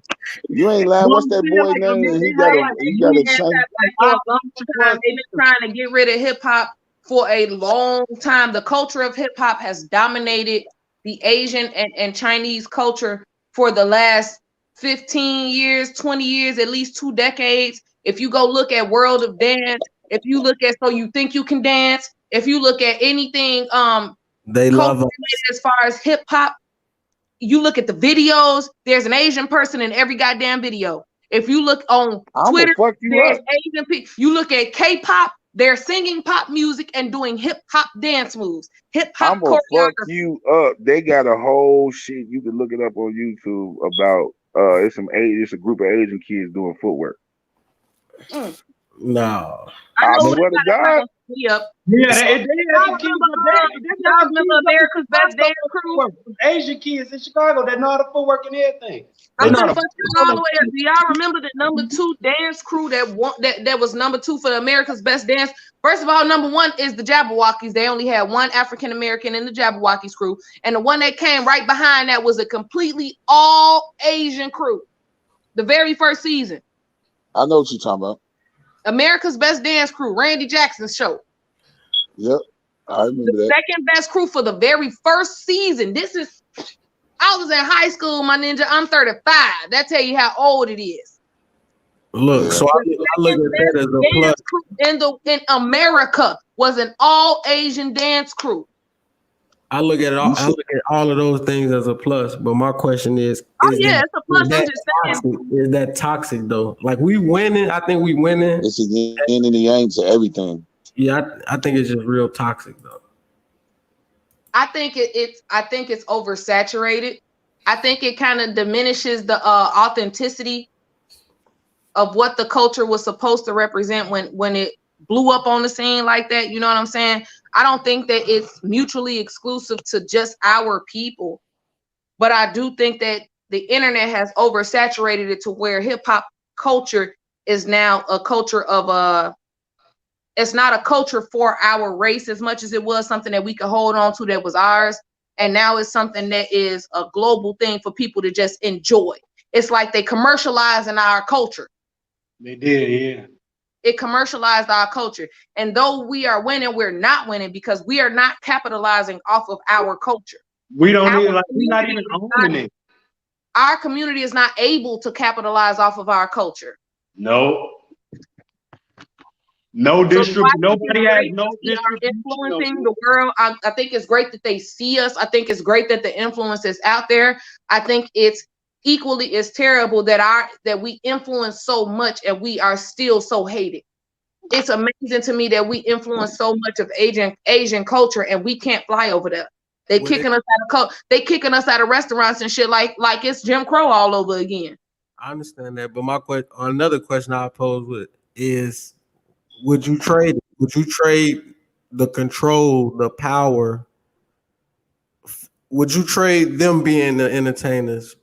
You ain't lying. What's that boy name? He got a chain. For a long time, they've been trying to get rid of hip hop for a long time. The culture of hip hop has dominated the Asian and Chinese culture for the last 15 years, 20 years, at least 2 decades. If you go look at World of Dance, if you look at So You Think You Can Dance, if you look at anything they love us. as far as hip hop, you look at the videos, there's an Asian person in every goddamn video. If you look on Twitter, there's Asian people. You look at K-pop, they're singing pop music and doing hip hop dance moves. Hip hop choreography. Fuck you up. They got a whole shit. You can look it up on YouTube about it's a group of Asian kids doing footwork. No. I swear to God. Yeah, they remember America's Best Dance Crew? Asian kids in Chicago that know how to footwork and everything. I'm gonna fuck you all the way up. Do y'all remember the number 2 dance crew that was number 2 for the America's Best Dance? First of all, number 1 is the Jabberwockies. They only had 1 African American in the Jabberwockies crew, and the one that came right behind that was a completely all Asian crew. The very first season. I know what you're talking about. America's Best Dance Crew, Randy Jackson's show. Yep, I remember that. Second best crew for the very first season. I was in high school, my ninja. I'm 35. That tell you how old it is. Look, so I look at that as a plus. In America was an all Asian dance crew. I look at all of those things as a plus, but my question is it's a plus. I'm just saying. Is that toxic though? Like we winning, I think we winning. It's a yin and the yang to everything. Yeah, I think it's just real toxic though. I think it's oversaturated. I think it kind of diminishes the authenticity of what the culture was supposed to represent when it blew up on the scene like that. You know what I'm saying? I don't think that it's mutually exclusive to just our people, but I do think that the internet has oversaturated it to where hip hop culture is now a culture of it's not a culture for our race as much as it was something that we could hold on to that was ours. And now it's something that is a global thing for people to just enjoy. It's like they commercializing our culture. They did, yeah. It commercialized our culture. And though we are winning, we're not winning because we are not capitalizing off of our culture. We're not even owning it. Our community is not able to capitalize off of our culture. No district. Nobody has no district. Influencing the world. I think it's great that they see us. I think it's great that the influence is out there. I think it's equally as terrible that we influence so much and we are still so hated. It's amazing to me that we influence so much of Asian culture and we can't fly over there. They kicking us out of restaurants and shit like it's Jim Crow all over again. I understand that, but another question I pose is, would you trade the control, the power? Would you trade them being the entertainers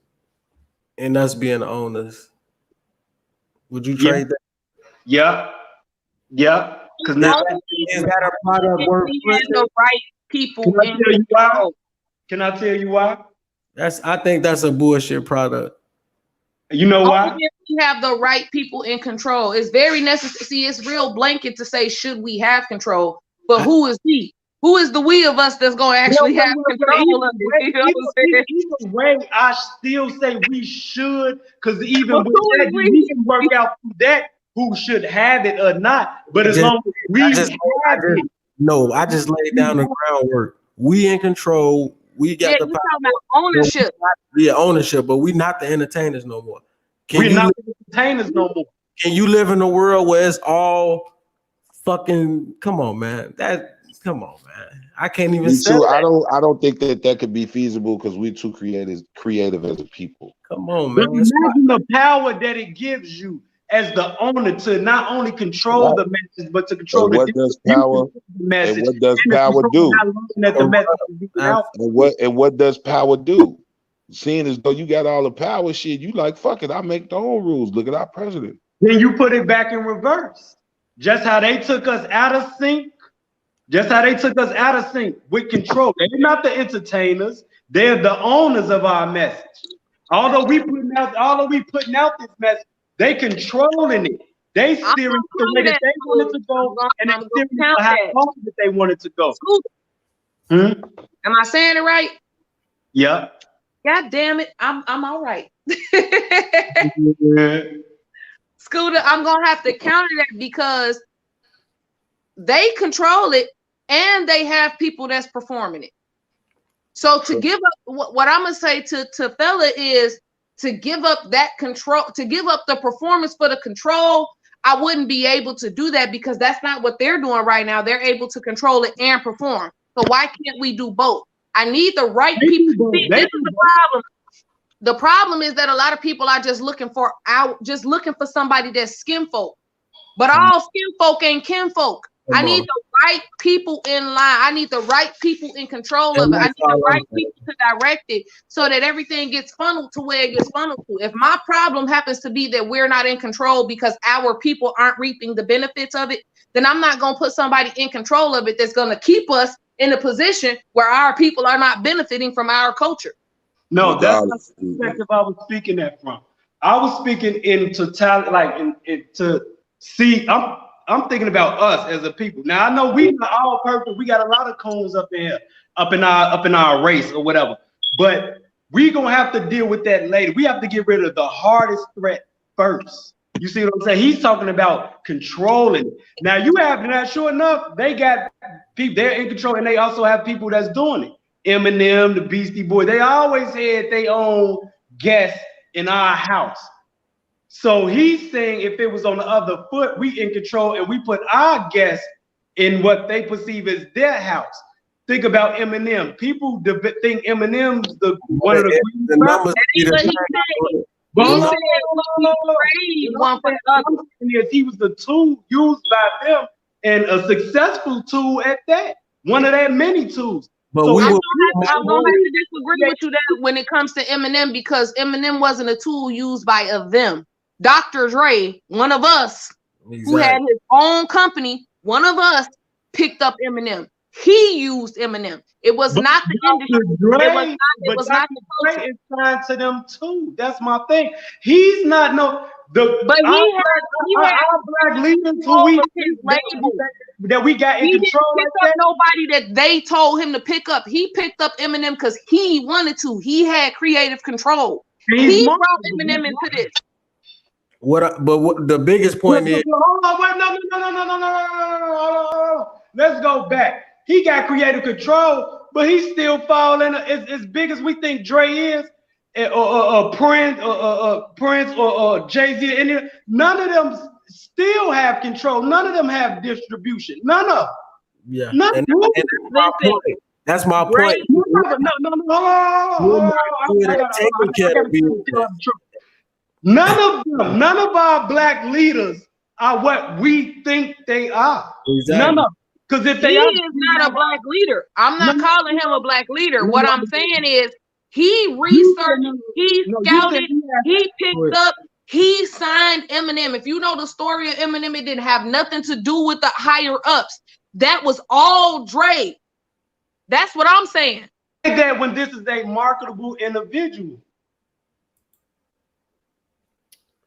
and us being the owners? Would you trade that? Yeah. Because now is that a product worth the right people? Can I tell you why? I think that's a bullshit product. You know why? We have the right people in control. It's very necessary. See, it's real blanket to say should we have control, but who is we? Who is the we of us that's going to actually have control of it? Either way, I still say we should, because even with that, we can work out that who should have it or not. But as long as we have it. No, I just laid down the groundwork. We in control. We got the power. About ownership. Yeah, ownership, but we not the entertainers no more. We're not the entertainers no more. Can you live in a world where it's all fucking? Come on, man. Come on, man. I can't even say that. I don't think that could be feasible because we're too creative as a people. Come on, man. But imagine the power that it gives you as the owner to not only control the message, but to control and what does power do? And what does power do? Seeing as though you got all the power, shit, you like, fuck it, I make the own rules. Look at our president. Then you put it back in reverse. Just how they took us out of sync. With control. They're not the entertainers. They're the owners of our message. Although we putting out this mess, they controlling it. They steering it the way that they want it to go, and they steering it for how long that they want it to go. Am I saying it right? Yeah. God damn it, I'm all right. Yeah. Scooter, I'm gonna have to counter that because they control it and they have people that's performing it. So to give up, what I'm gonna say to fella is to give up that control, to give up the performance for the control. I wouldn't be able to do that because that's not what they're doing right now. They're able to control it and perform. So why can't we do both? I need the right people. See, this is the problem. The problem is that a lot of people are just looking for somebody that's skin folk. But all skin folk ain't kin folk. I need the right people in line. I need the right people in control of it. I need the right people to direct it so that everything gets funneled to where it gets funneled to. If my problem happens to be that we're not in control because our people aren't reaping the benefits of it, then I'm not going to put somebody in control of it that's going to keep us in a position where our people are not benefiting from our culture. No, that's not the perspective I was speaking that from. I was speaking in totality, like to see. I'm thinking about us as a people. Now I know we not all perfect. We got a lot of coons up in here, up in our race or whatever. But we gonna have to deal with that later. We have to get rid of the hardest threat first. You see what I'm saying? He's talking about controlling it. Now you have that. Sure enough, they got people. They're in control, and they also have people that's doing it. Eminem, the Beastie Boys, they always had their own guests in our house. So he's saying if it was on the other foot, we in control and we put our guests in what they perceive as their house. Think about Eminem. People think Eminem's one of the numbers. He was the tool used by them and a successful tool at that. One of their many tools. But so I'm gonna have to disagree with you that when it comes to Eminem, because Eminem wasn't a tool used by them. Dr. Dre, one of us, who had his own company, one of us picked up Eminem. He used Eminem. It was not the industry. It was not the culture. Dre is signed to them too. That's my thing. He's not but he had black leaders who we got in control. He didn't pick up nobody that they told him to pick up. He picked up Eminem because he wanted to. He had creative control. He brought Eminem into this. But the biggest point is, hold on, wait, no. Let's go back. He got creative control, but he still falling as big as we think Dre is. Prince or Jay-Z, none of them still have control. None of them have distribution. None of them. Yeah. And that's my point. None of our black leaders are what we think they are. Exactly. None of them. Because if he is not a black leader. I'm not calling him a black leader. What I'm saying is he researched, he scouted, he picked up, he signed Eminem. If you know the story of Eminem, it didn't have nothing to do with the higher ups. That was all Dre. That's what I'm saying. That when this is a marketable individual.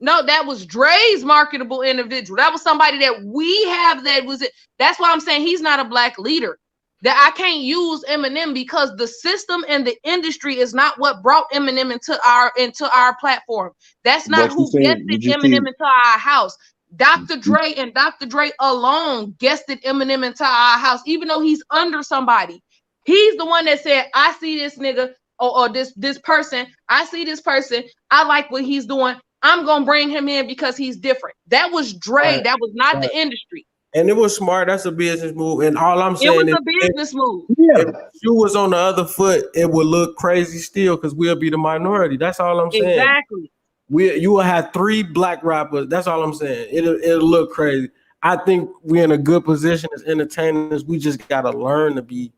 No, that was Dre's marketable individual. That was somebody that we have that was it. That's why I'm saying he's not a black leader. That I can't use Eminem because the system and the industry is not what brought Eminem into our platform. That's not who guested Eminem into our house. Dr. Dre and Dr. Dre alone guested Eminem into our house, even though he's under somebody. He's the one that said, I see this nigga or this person. I see this person. I like what he's doing. I'm going to bring him in because he's different. That was Dre. Right. That was not the industry. And it was smart. That's a business move. And all I'm saying is, it was a business move. If you was on the other foot, it would look crazy still because we'll be the minority. That's all I'm saying. Exactly. You will have 3 black rappers. That's all I'm saying. It'll look crazy. I think we're in a good position as entertainers. We just got to learn to be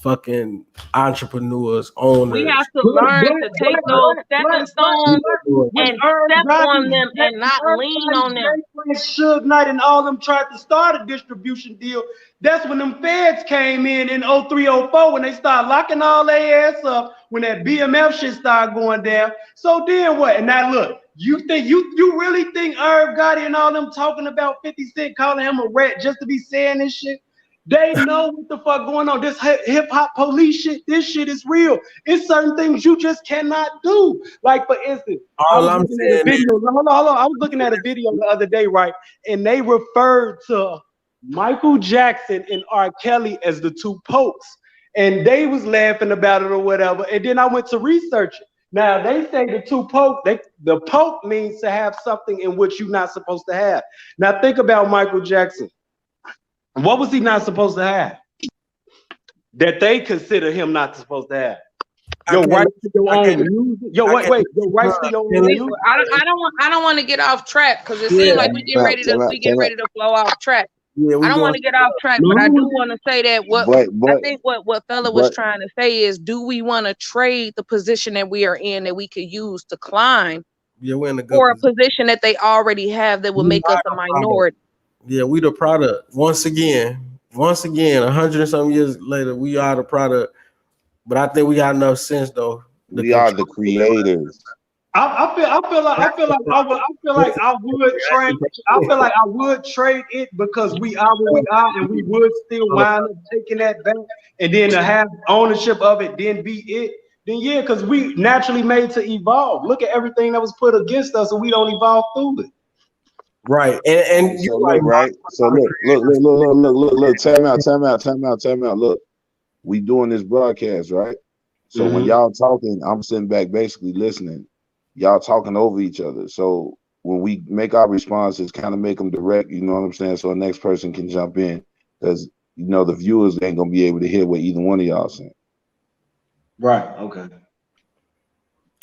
fucking entrepreneurs, owners. We have to learn to take those stepping stones and step on them and not lean on them. Suge Knight and all them tried to start a distribution deal. That's when them feds came in 03, 04, when they started locking all their ass up, when that BMF shit started going down. So then what? And now look, you think you really think Irv Gotti and all them talking about 50 Cent calling him a rat just to be saying this shit? They know what the fuck going on. This hip hop police shit, this shit is real. It's certain things you just cannot do. Like for instance, all I'm saying is, hold on. I was looking at a video the other day, right? And they referred to Michael Jackson and R. Kelly as the two popes. And they was laughing about it or whatever. And then I went to research it. Now they say the two popes, the pope means to have something in which you're not supposed to have. Now think about Michael Jackson. What was he not supposed to have? That they consider him not supposed to have. Your right to your own music. Your rights to your own music. I don't want to get off track because it seems like we get ready to flow off track. Yeah, I don't want to get off track, but I do want to say that I think what fella was trying to say is, do we want to trade the position that we are in that we could use to climb we're in a good for a position that they already have that will make us a minority? Yeah, we the product. Once again, 100 and some years later, we are the product. But I think we got enough sense though. We are the creators. I feel like I would trade it because we are where we are, and we would still wind up taking that back, and then to have ownership of it, then be it. Then yeah, because we naturally made to evolve. Look at everything that was put against us, and we don't evolve through it. Right, and so look, right. So look. Time out. Look, we doing this broadcast, right? So when y'all talking, I'm sitting back basically listening. Y'all talking over each other. So when we make our responses, kind of make them direct, you know what I'm saying? So the next person can jump in, because you know the viewers ain't gonna be able to hear what either one of y'all saying. Right. Okay.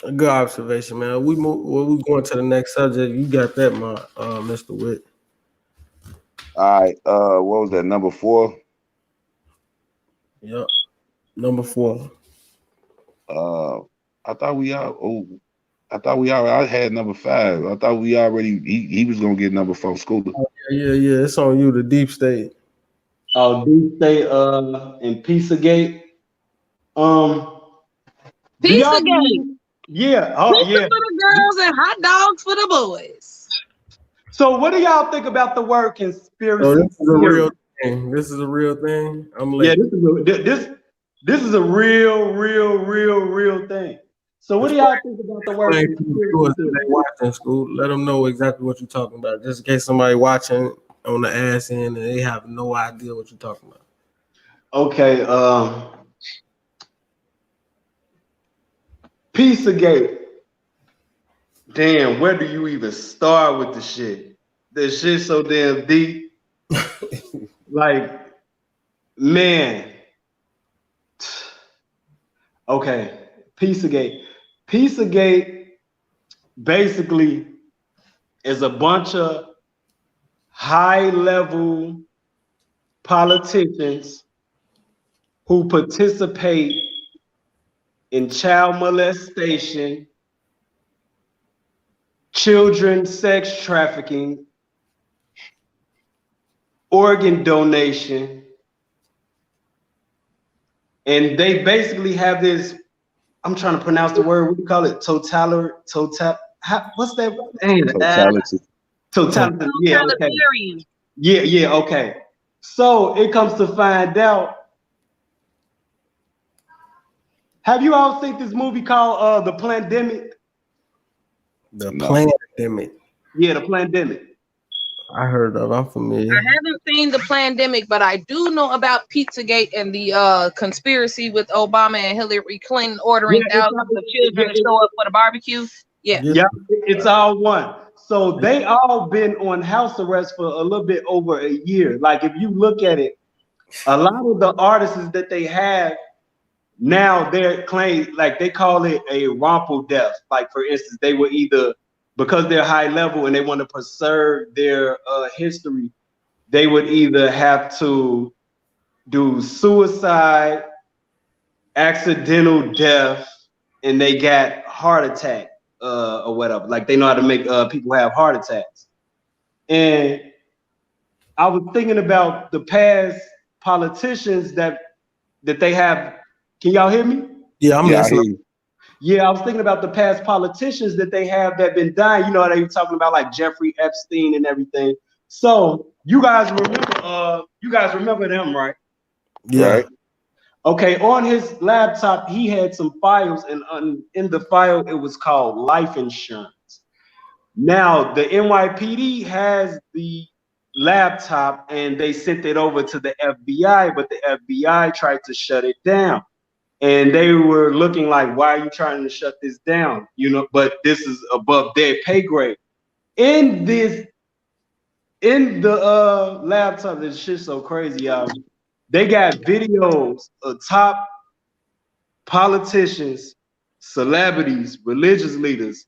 A good observation, man. We going to the next subject. You got that, Mr. Witt. All right. What was that? Number 4? Yep. Number 4. I thought we already. I had number 5. I thought we already. He was gonna get number 4. Scooter. Oh, yeah. It's on you. The Deep State. Oh, Deep State. And Pizzagate. Pizzagate. Yeah. Pizza for the girls and hot dogs for the boys. So what do y'all think about the word conspiracy? Oh, this is a real thing. This is a real thing. This is a real thing. So what do y'all think about the word conspiracy? They watching, school. Let them know exactly what you're talking about, just in case somebody watching on the ass end and they have no idea what you're talking about. Okay. Pizzagate. Damn, where do you even start with the shit? This shit so damn deep. Like, man. Okay, Pizzagate. Pizzagate basically is a bunch of high-level politicians who participate in child molestation, children sex trafficking, organ donation, and they basically have this, I'm trying to pronounce the word, what do you call it? What's that? Totality. Yeah, okay. Yeah, okay. So it comes to find out. Have you all seen this movie called The Plandemic? Plandemic. Yeah, The Plandemic. I heard of. I'm familiar. I haven't seen The Plandemic, but I do know about Pizzagate and the conspiracy with Obama and Hillary Clinton ordering thousands of children to show up for the barbecue. Yeah, it's all one. So they all been on house arrest for a little bit over a year. Like if you look at it, a lot of the artists that they have now, they're claimed, like they call it a wrongful death. Like for instance, they were either, because they're high level and they want to preserve their history, they would either have to do suicide accidental death and they got heart attack or whatever. Like they know how to make people have heart attacks. And I was thinking about the past politicians that they have. Can y'all hear me? Yeah, I'm listening. Yeah, I was thinking about the past politicians that they have that been dying. You know, they were talking about like Jeffrey Epstein and everything. So you guys remember them, right? Yeah. Right. Okay, on his laptop, he had some files, and in the file, it was called life insurance. Now, the NYPD has the laptop, and they sent it over to the FBI, but the FBI tried to shut it down. And they were looking like, why are you trying to shut this down? You know, but this is above their pay grade. In the laptop, this shit's so crazy, y'all. They got videos of top politicians, celebrities, religious leaders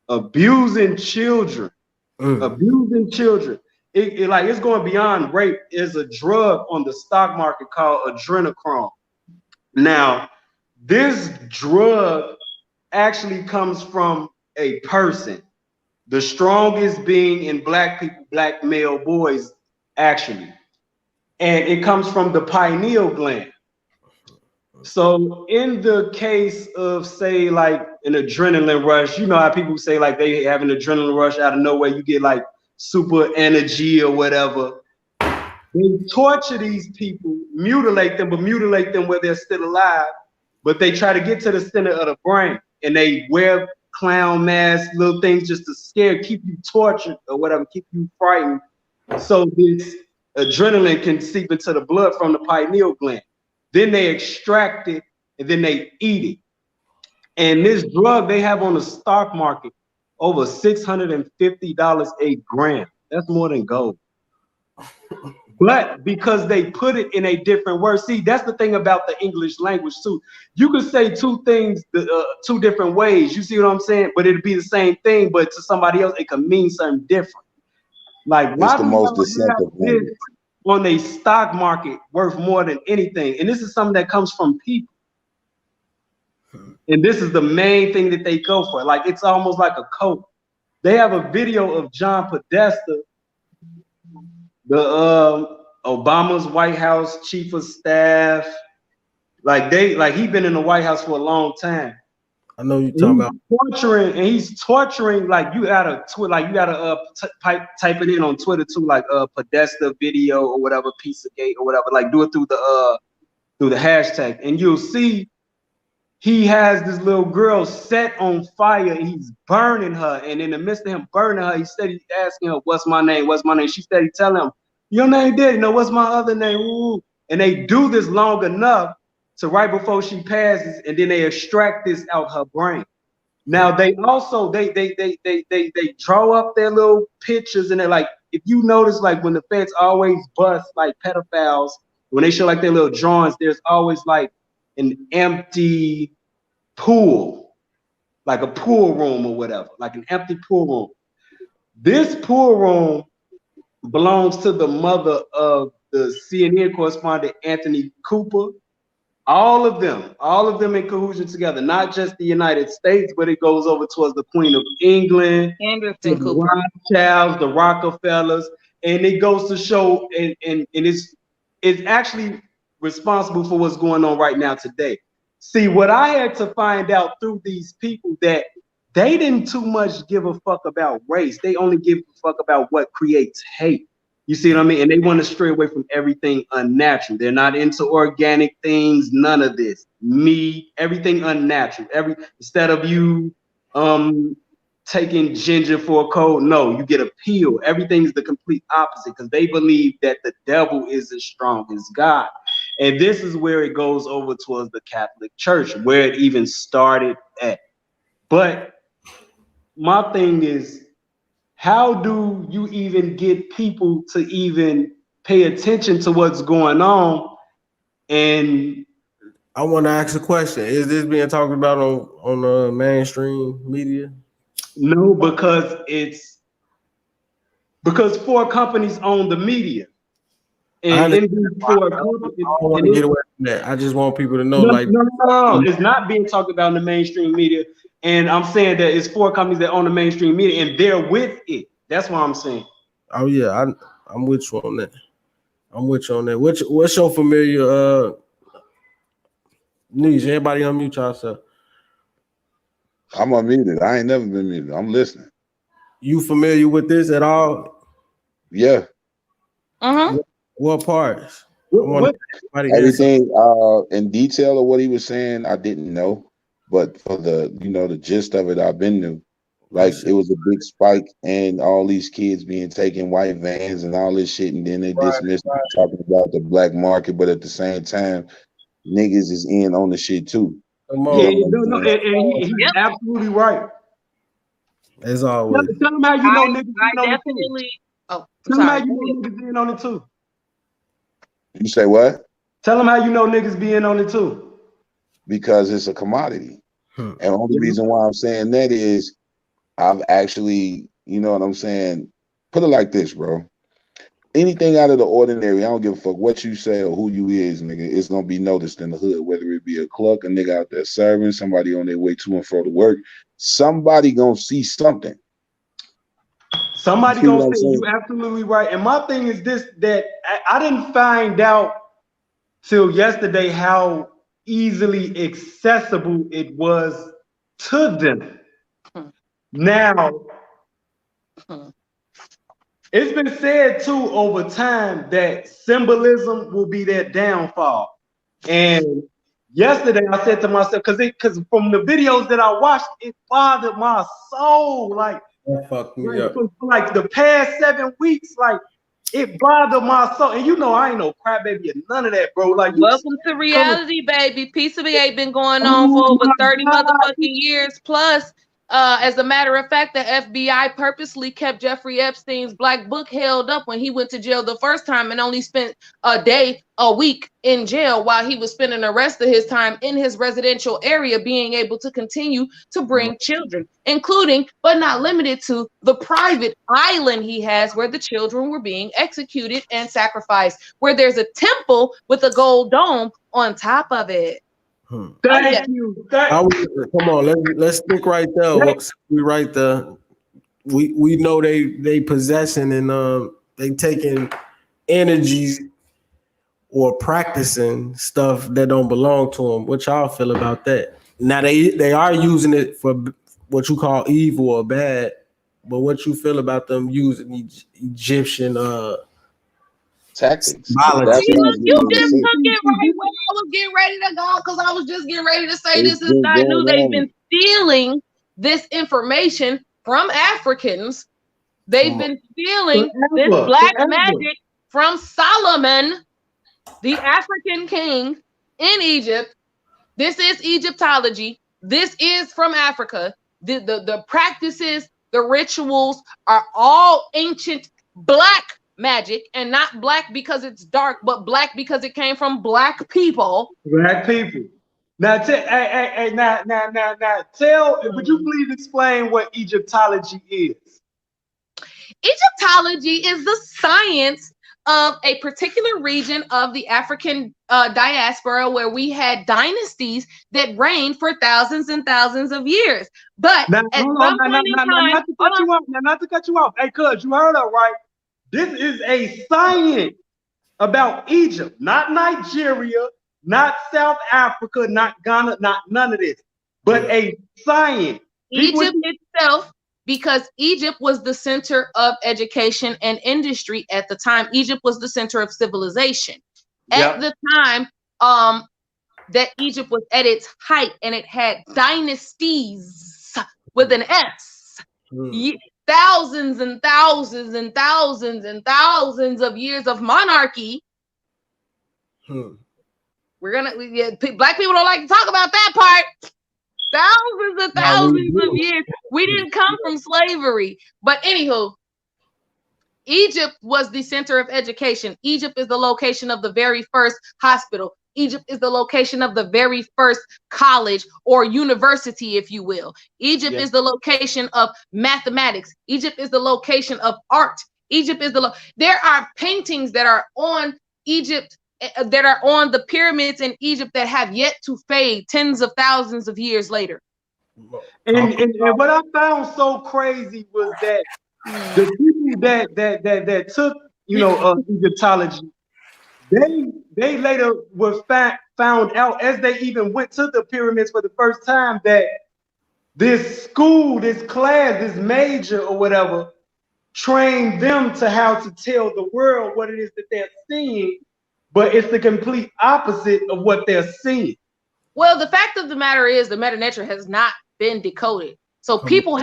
abusing children. Abusing children. It's going beyond rape. There's a drug on the stock market called adrenochrome. Now, this drug actually comes from a person. The strongest being in black people, black male boys, actually. And it comes from the pineal gland. So in the case of, say, like an adrenaline rush, you know how people say like they have an adrenaline rush out of nowhere, you get like super energy or whatever. They torture these people, mutilate them where they're still alive, but they try to get to the center of the brain and they wear clown masks, little things just to scare, keep you tortured or whatever, keep you frightened. So this adrenaline can seep into the blood from the pineal gland. Then they extract it and then they eat it. And this drug they have on the stock market over $650 a gram. That's more than gold. But because they put it in a different word, see, that's the thing about the English language too. You could say two things two different ways. You see what I'm saying? But it'd be the same thing, but to somebody else, it could mean something different. Like it's the most deceptive one. On a stock market worth more than anything. And this is something that comes from people. And this is the main thing that they go for. Like, it's almost like a code. They have a video of John Podesta, the Obama's White House chief of staff. He's been in the White House for a long time. I know you're talking about he's torturing. Like you gotta type it in on Twitter too, like Podesta video or whatever, Pizzagate or whatever. Like do it through the hashtag, and you'll see he has this little girl set on fire. And he's burning her, and in the midst of him burning her, he's asking her, "What's my name? What's my name?" She steady telling him, "Your name, Daddy? No, what's my other name?" Ooh. And they do this long enough. So right before she passes, and then they extract this out her brain. Now they also they draw up their little pictures, and they're like, if you notice, like when the feds always bust like pedophiles, when they show like their little drawings, there's always like an empty pool, like a pool room or whatever, like an empty pool room. This pool room belongs to the mother of the CNN correspondent Anthony Cooper. All of them in collusion together, not just the United States, but it goes over towards the Queen of England, Anderson Cooper, the Rothschilds, the Rockefellers, and it goes to show, and it's actually responsible for what's going on right now today. See, what I had to find out through these people, that they didn't too much give a fuck about race. They only give a fuck about what creates hate. You see what I mean? And they want to stray away from everything unnatural. They're not into organic things, none of this. Meat, everything unnatural. Instead of you taking ginger for a cold, no, you get a pill. Everything is the complete opposite, because they believe that the devil is as strong as God. And this is where it goes over towards the Catholic Church, where it even started at. But my thing is, how do you even get people to even pay attention to what's going on? And I want to ask a question. Is this being talked about on the mainstream media? No, because 4 companies own the media. And in these four I countries, don't want to get away from that. I just want people to know, like, no, it's not being talked about in the mainstream media. And I'm saying that it's four companies that own the mainstream media, and they're with it. That's what I'm saying. oh yeah, I'm with you on that. I'm with you on that. What's your familiar news? Everybody unmute yourself. I'm unmuted. I ain't never been muted. I'm listening. You familiar with this at all? Yeah. What parts? Everything in detail of what he was saying, I didn't know. But for the the gist of it, I've been to. Like it was a big spike and all these kids being taken white vans and all this shit, and then they dismissed talking about the black market, but at the same time, niggas is in on the shit too. Yeah, and he's absolutely right. As always. Tell him how you know niggas in on it too. Oh, tell him how you know niggas in on it too. You say what? Tell them how you know niggas be in on it too. Because it's a commodity. And the only reason why I'm saying that is I've actually, you know what I'm saying? Put it like this, bro. Anything out of the ordinary, I don't give a fuck what you say or who you is, nigga. It's gonna be noticed in the hood, whether it be a clerk, a nigga out there serving, somebody on their way to and fro to work. Somebody gonna see something. Somebody gonna say you absolutely right. And my thing is this, that I didn't find out till yesterday how easily accessible it was to them. Now, it's been said too over time that symbolism will be their downfall. And yesterday I said to myself, because from the videos that I watched, it bothered my soul. Like, that fucked me up. Like the past 7 weeks, like it bothered my soul. And you know I ain't no crybaby or none of that, bro. Like, welcome to reality, baby. Piece of it ain't been going on for over 30 motherfucking years plus. As a matter of fact, the FBI purposely kept Jeffrey Epstein's black book held up when he went to jail the first time and only spent a week in jail while he was spending the rest of his time in his residential area being able to continue to bring children, including but not limited to the private island he has where the children were being executed and sacrificed, where there's a temple with a gold dome on top of it. Thank you. Come on, let's stick right there. We right there. We know they possessing and they taking energies or practicing stuff that don't belong to them. What y'all feel about that? Now they are using it for what you call evil or bad, but what you feel about them using Egyptian tactics? You just took it right when I was getting ready to go, because I was just getting ready to say this is I knew they've been stealing this information from Africans. They've been stealing this black magic from Solomon, the African king in Egypt. This is Egyptology. This is from Africa. The practices, the rituals are all ancient black magic, and not black because it's dark, but black because it came from black people. Black people. Now, would you please explain what Egyptology is? Egyptology is the science of a particular region of the African diaspora where we had dynasties that reigned for thousands and thousands of years. But not to cut you off. Hey, cuz, you heard her right. This is a science about Egypt, not Nigeria, not South Africa, not Ghana, not none of this, but a science. Egypt itself, because Egypt was the center of education and industry at the time. Egypt was the center of civilization. At the time that Egypt was at its height, and it had dynasties with an S. Thousands and thousands and thousands and thousands of years of monarchy. Black people don't like to talk about that part. Thousands and thousands of years. We didn't come from slavery. But anywho, Egypt was the center of education. Egypt is the location of the very first hospital. Egypt is the location of the very first college or university, if you will. Egypt is the location of mathematics. Egypt is the location of art. Egypt is there are paintings that are on Egypt, that are on the pyramids in Egypt that have yet to fade tens of thousands of years later. And what I found so crazy was that the people that took, Egyptology, they later were found out as they even went to the pyramids for the first time that this school, this class, this major or whatever, trained them to how to tell the world what it is that they're seeing, but it's the complete opposite of what they're seeing. Well, the fact of the matter is the Meta Nature has not been decoded. So people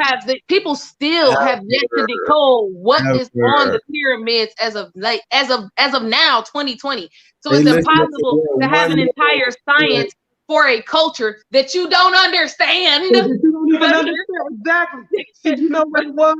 still have yet to decode what is on the pyramids as of now, 2020. So it's impossible to have an entire science for a culture that you don't understand. You don't even understand exactly. See, you know what it was?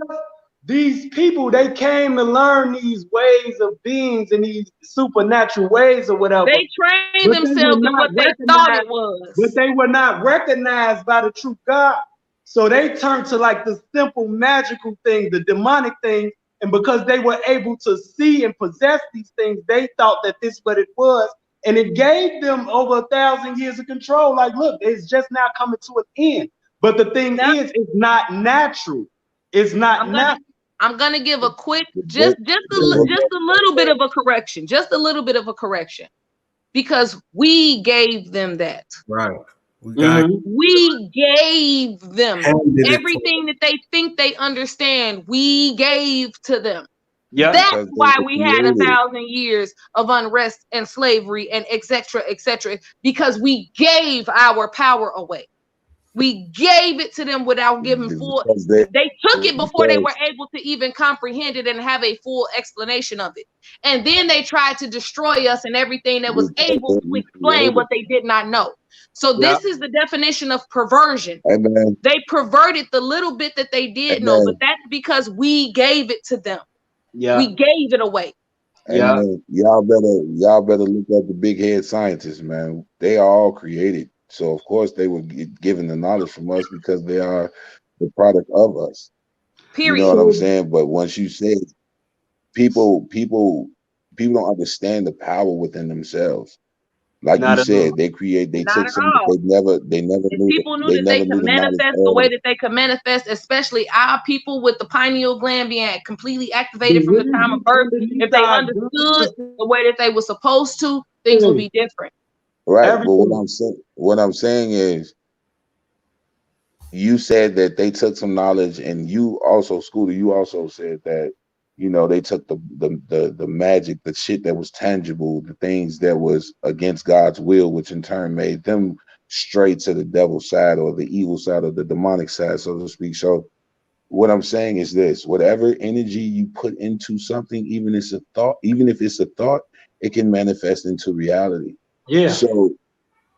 These people, they came to learn these ways of beings and these supernatural ways or whatever. They trained themselves in what they thought it was. But they were not recognized by the true God. So they turned to like the simple magical thing, the demonic thing. And because they were able to see and possess these things, they thought that this is what it was. And it gave them over 1,000 years of control. Like, look, it's just now coming to an end. But the thing is, it's not natural. It's not natural. I'm gonna give a quick, just a little bit of a correction, because we gave them that. Right. We gave them everything that they think they understand. We gave to them. Yeah, that's why we had 1,000 years of unrest and slavery and etc., because we gave our power away. We gave it to them without giving full. They took it before they were able to even comprehend it and have a full explanation of it. And then they tried to destroy us and everything that was able to explain what they did not know. So this is the definition of perversion. Amen. They perverted the little bit that they did know, but that's because we gave it to them. Yeah, we gave it away. Yeah, y'all better look at the big head scientists, man. They are all created. So of course they were given the knowledge from us because they are the product of us. Period. You know what I'm saying? But once you say people don't understand the power within themselves. Like you said, they took something they never knew. People knew that they could manifest the way that they could manifest, especially our people with the pineal gland being completely activated from the time of birth. If they understood the way that they were supposed to, things would be different. Right. But what I'm saying is, you said that they took some knowledge, and you also, Scooter, you also said that, you know, they took the magic, the shit that was tangible, the things that was against God's will, which in turn made them straight to the devil's side or the evil side or the demonic side, so to speak. So what I'm saying is this: whatever energy you put into something, even if it's a thought, it can manifest into reality. Yeah. So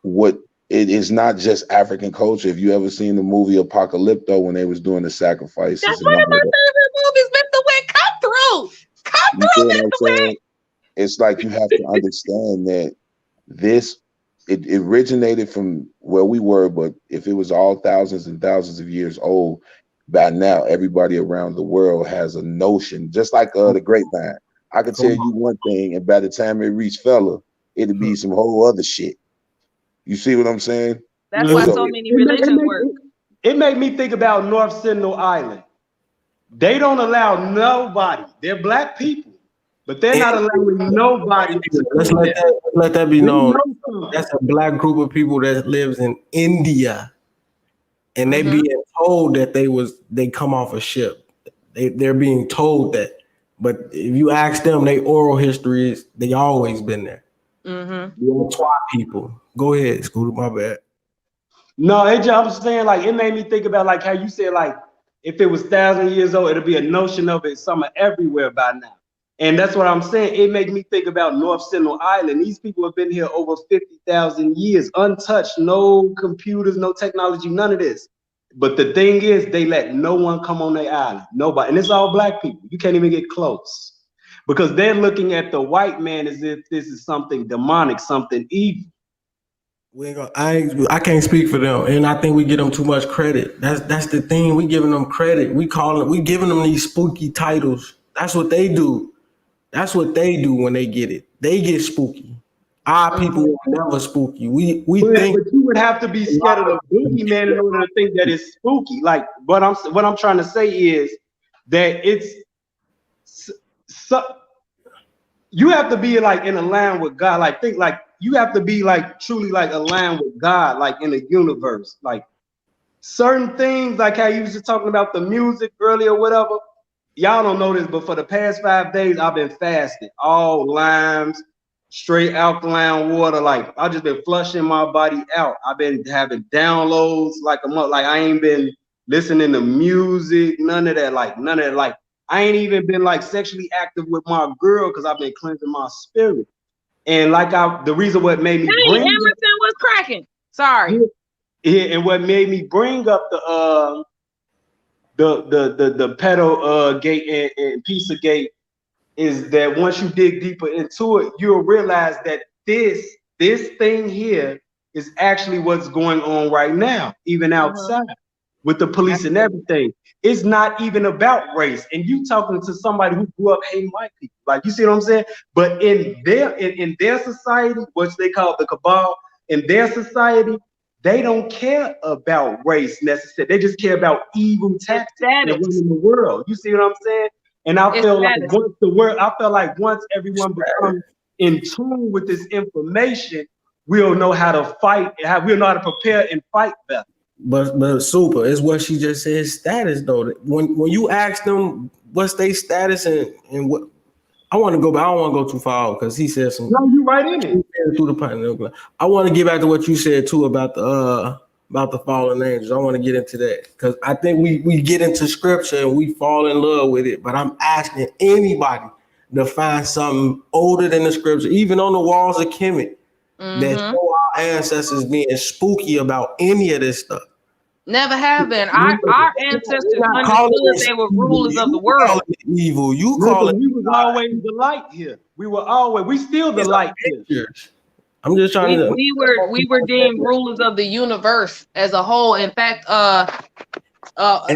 what it is not just African culture. If you ever seen the movie Apocalypto when they was doing the sacrifices, that's one of my favorite movies. Mr. Wick, come through. It's like you have to understand that it originated from where we were, but if it was all thousands and thousands of years old, by now everybody around the world has a notion, just like the grapevine. I could tell you one thing, and by the time it reached fella, it'd be some whole other shit. You see what I'm saying? That's why so many religions work. It made me think about North Sentinel Island. They don't allow nobody. They're black people, but they're not allowing nobody. Let's let that be known. That's a black group of people that lives in India, and they being told that they come off a ship. They're being told that, but if you ask them, they oral histories, they always been there. Mm-hmm. Twat people. Go ahead, Scooter. My bad. No, AJ, I was saying, like, it made me think about, like, how you said, like, if it was 1,000 years old, it'll be a notion of it somewhere everywhere by now. And that's what I'm saying. It made me think about North Sentinel Island. These people have been here over 50,000 years, untouched, no computers, no technology, none of this. But the thing is, they let no one come on their island. Nobody. And it's all black people. You can't even get close. Because they're looking at the white man as if this is something demonic, something evil. I can't speak for them, and I think we give them too much credit. That's the thing. We giving them credit. We giving them these spooky titles. That's what they do. That's what they do when they get it. they get spooky. Our people are never spooky. We think, but you would have to be scared of the boogeyman in order to think that it's spooky. Like what I'm trying to say is that it's so you have to be like in a line with God. Like think like you have to be like truly like aligned with God, like in the universe. Like certain things, like how you was just talking about the music earlier, whatever. Y'all don't know this, but for the past 5 days, I've been fasting. All limes, straight alkaline water. Like I've just been flushing my body out. I've been having downloads like a month. Like I ain't been listening to music, none of that. Like none of that. Like I ain't even been like sexually active with my girl because I've been cleansing my spirit. And like the reason what made me bring Emerson was cracking. Sorry. Yeah, and what made me bring up the pedal gate and pizza gate is that once you dig deeper into it, you'll realize that this thing here is actually what's going on right now, even outside with the police and everything. It's not even about race. And you talking to somebody who grew up hating white people, like you see what I'm saying? But in their society, which they call the cabal, in their society, they don't care about race necessarily. They just care about evil tactics and running the world. You see what I'm saying? And I feel like once everyone becomes in tune with this information, we'll know how to fight. We'll know how to prepare and fight better. But super is what she just said. Status though. When you ask them what's their status and what, I want to go, but I don't want to go too far because he said some. No, you right in it. Through the I want to get back to what you said too about the fallen angels. I want to get into that because I think we get into scripture and we fall in love with it. But I'm asking anybody to find something older than the scripture, even on the walls of Kemet, that show our ancestors being spooky about any of this stuff. Never have been. Our ancestors understood they were rulers of the world. Evil. You call it. We was always the light here. We still the light here. I'm just trying to. We were deemed rulers of the universe as a whole. In fact, our gods,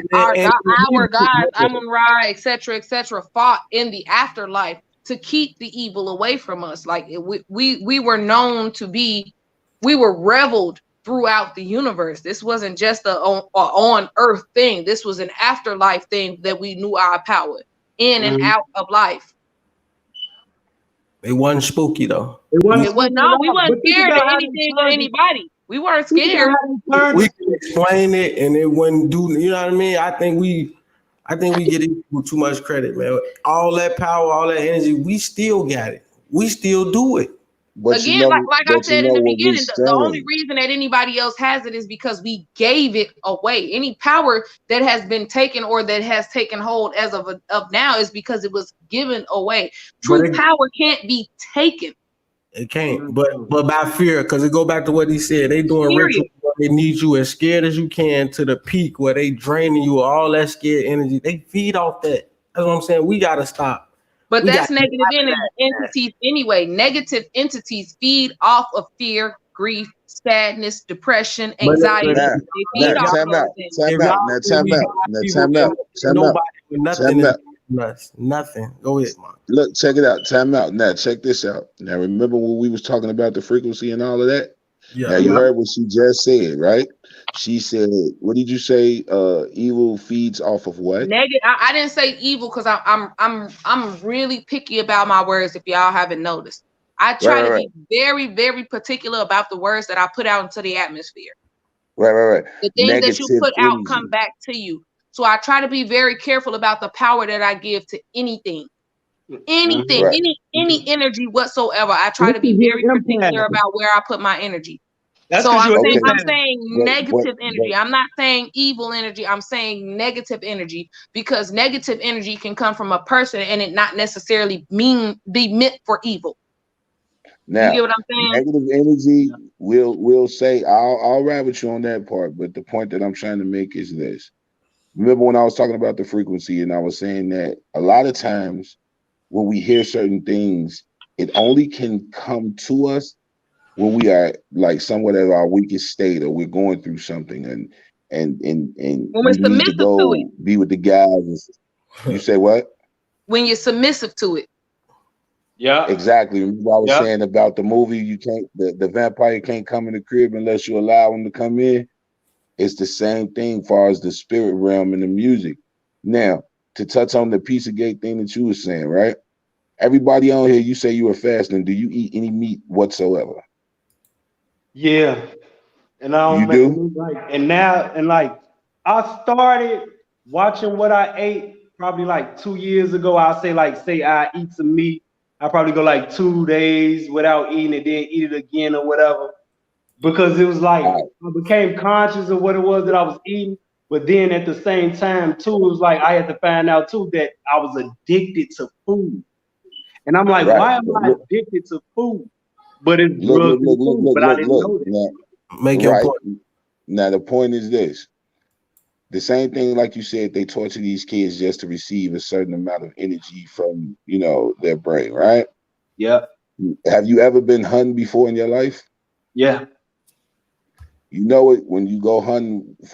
Amun-Ra, etc., fought in the afterlife to keep the evil away from us. Like we were known to be, we were reveled throughout the universe. This wasn't just a on earth thing. This was an afterlife thing that we knew our power in and out of life. It wasn't spooky though. We weren't scared of anything or anybody. We weren't scared. We can explain it and it wouldn't do, you know what I mean? I think we get too much credit, man. All that power, all that energy, we still got it. We still do it. But again, like I said in the beginning, the only reason that anybody else has it is because we gave it away. Any power that has been taken or that has taken hold as of now is because it was given away. True power can't be taken. It can't, but by fear, because it go back to what he said. They doing rituals where they need you as scared as you can to the peak where they draining you all that scared energy. They feed off that. That's what I'm saying. We gotta stop. But that's negative entities anyway. Negative entities feed off of fear, grief, sadness, depression, anxiety. Nothing. Go ahead, man. Look, check it out. Time out. Now, check this out. Now, remember when we was talking about the frequency and all of that? Yeah. Now, you heard what she just said, right? She said, what did you say? Evil feeds off of what? Negative. I didn't say evil because I'm really picky about my words. If y'all haven't noticed, I try to be very, very particular about the words that I put out into the atmosphere. Right. The things that you put out come back to you. So I try to be very careful about the power that I give to anything, any energy whatsoever. I try to be very particular about where I put my energy. So I'm saying negative energy. I'm not saying evil energy. I'm saying negative energy because negative energy can come from a person and it not necessarily be meant for evil. Now, you get what I'm saying? Negative energy will say, I'll ride with you on that part, but the point that I'm trying to make is this. Remember when I was talking about the frequency and I was saying that a lot of times when we hear certain things, it only can come to us when we are like somewhat at our weakest state or we're going through something and when we're submissive to it. Be with the guys. You say what? When you're submissive to it. Yeah. Exactly. Remember I was saying about the movie, you can't the vampire can't come in the crib unless you allow him to come in. It's the same thing as far as the spirit realm and the music. Now, to touch on the Pizzagate thing that you were saying, right? Everybody on here, you say you were fasting. Do you eat any meat whatsoever? Yeah. And I don't I started watching what I ate probably like 2 years ago. I'll say I eat some meat. I probably go like 2 days without eating it, then eat it again or whatever. Because it was like I became conscious of what it was that I was eating, but then at the same time too, it was like I had to find out too that I was addicted to food. And I'm like, why am I addicted to food? But it's drugs and food, but I didn't know that. Make your point. Now the point is this. The same thing, like you said, they torture these kids just to receive a certain amount of energy from, their brain, right? Yeah. Have you ever been hunting before in your life? Yeah. You know it when you go hunting for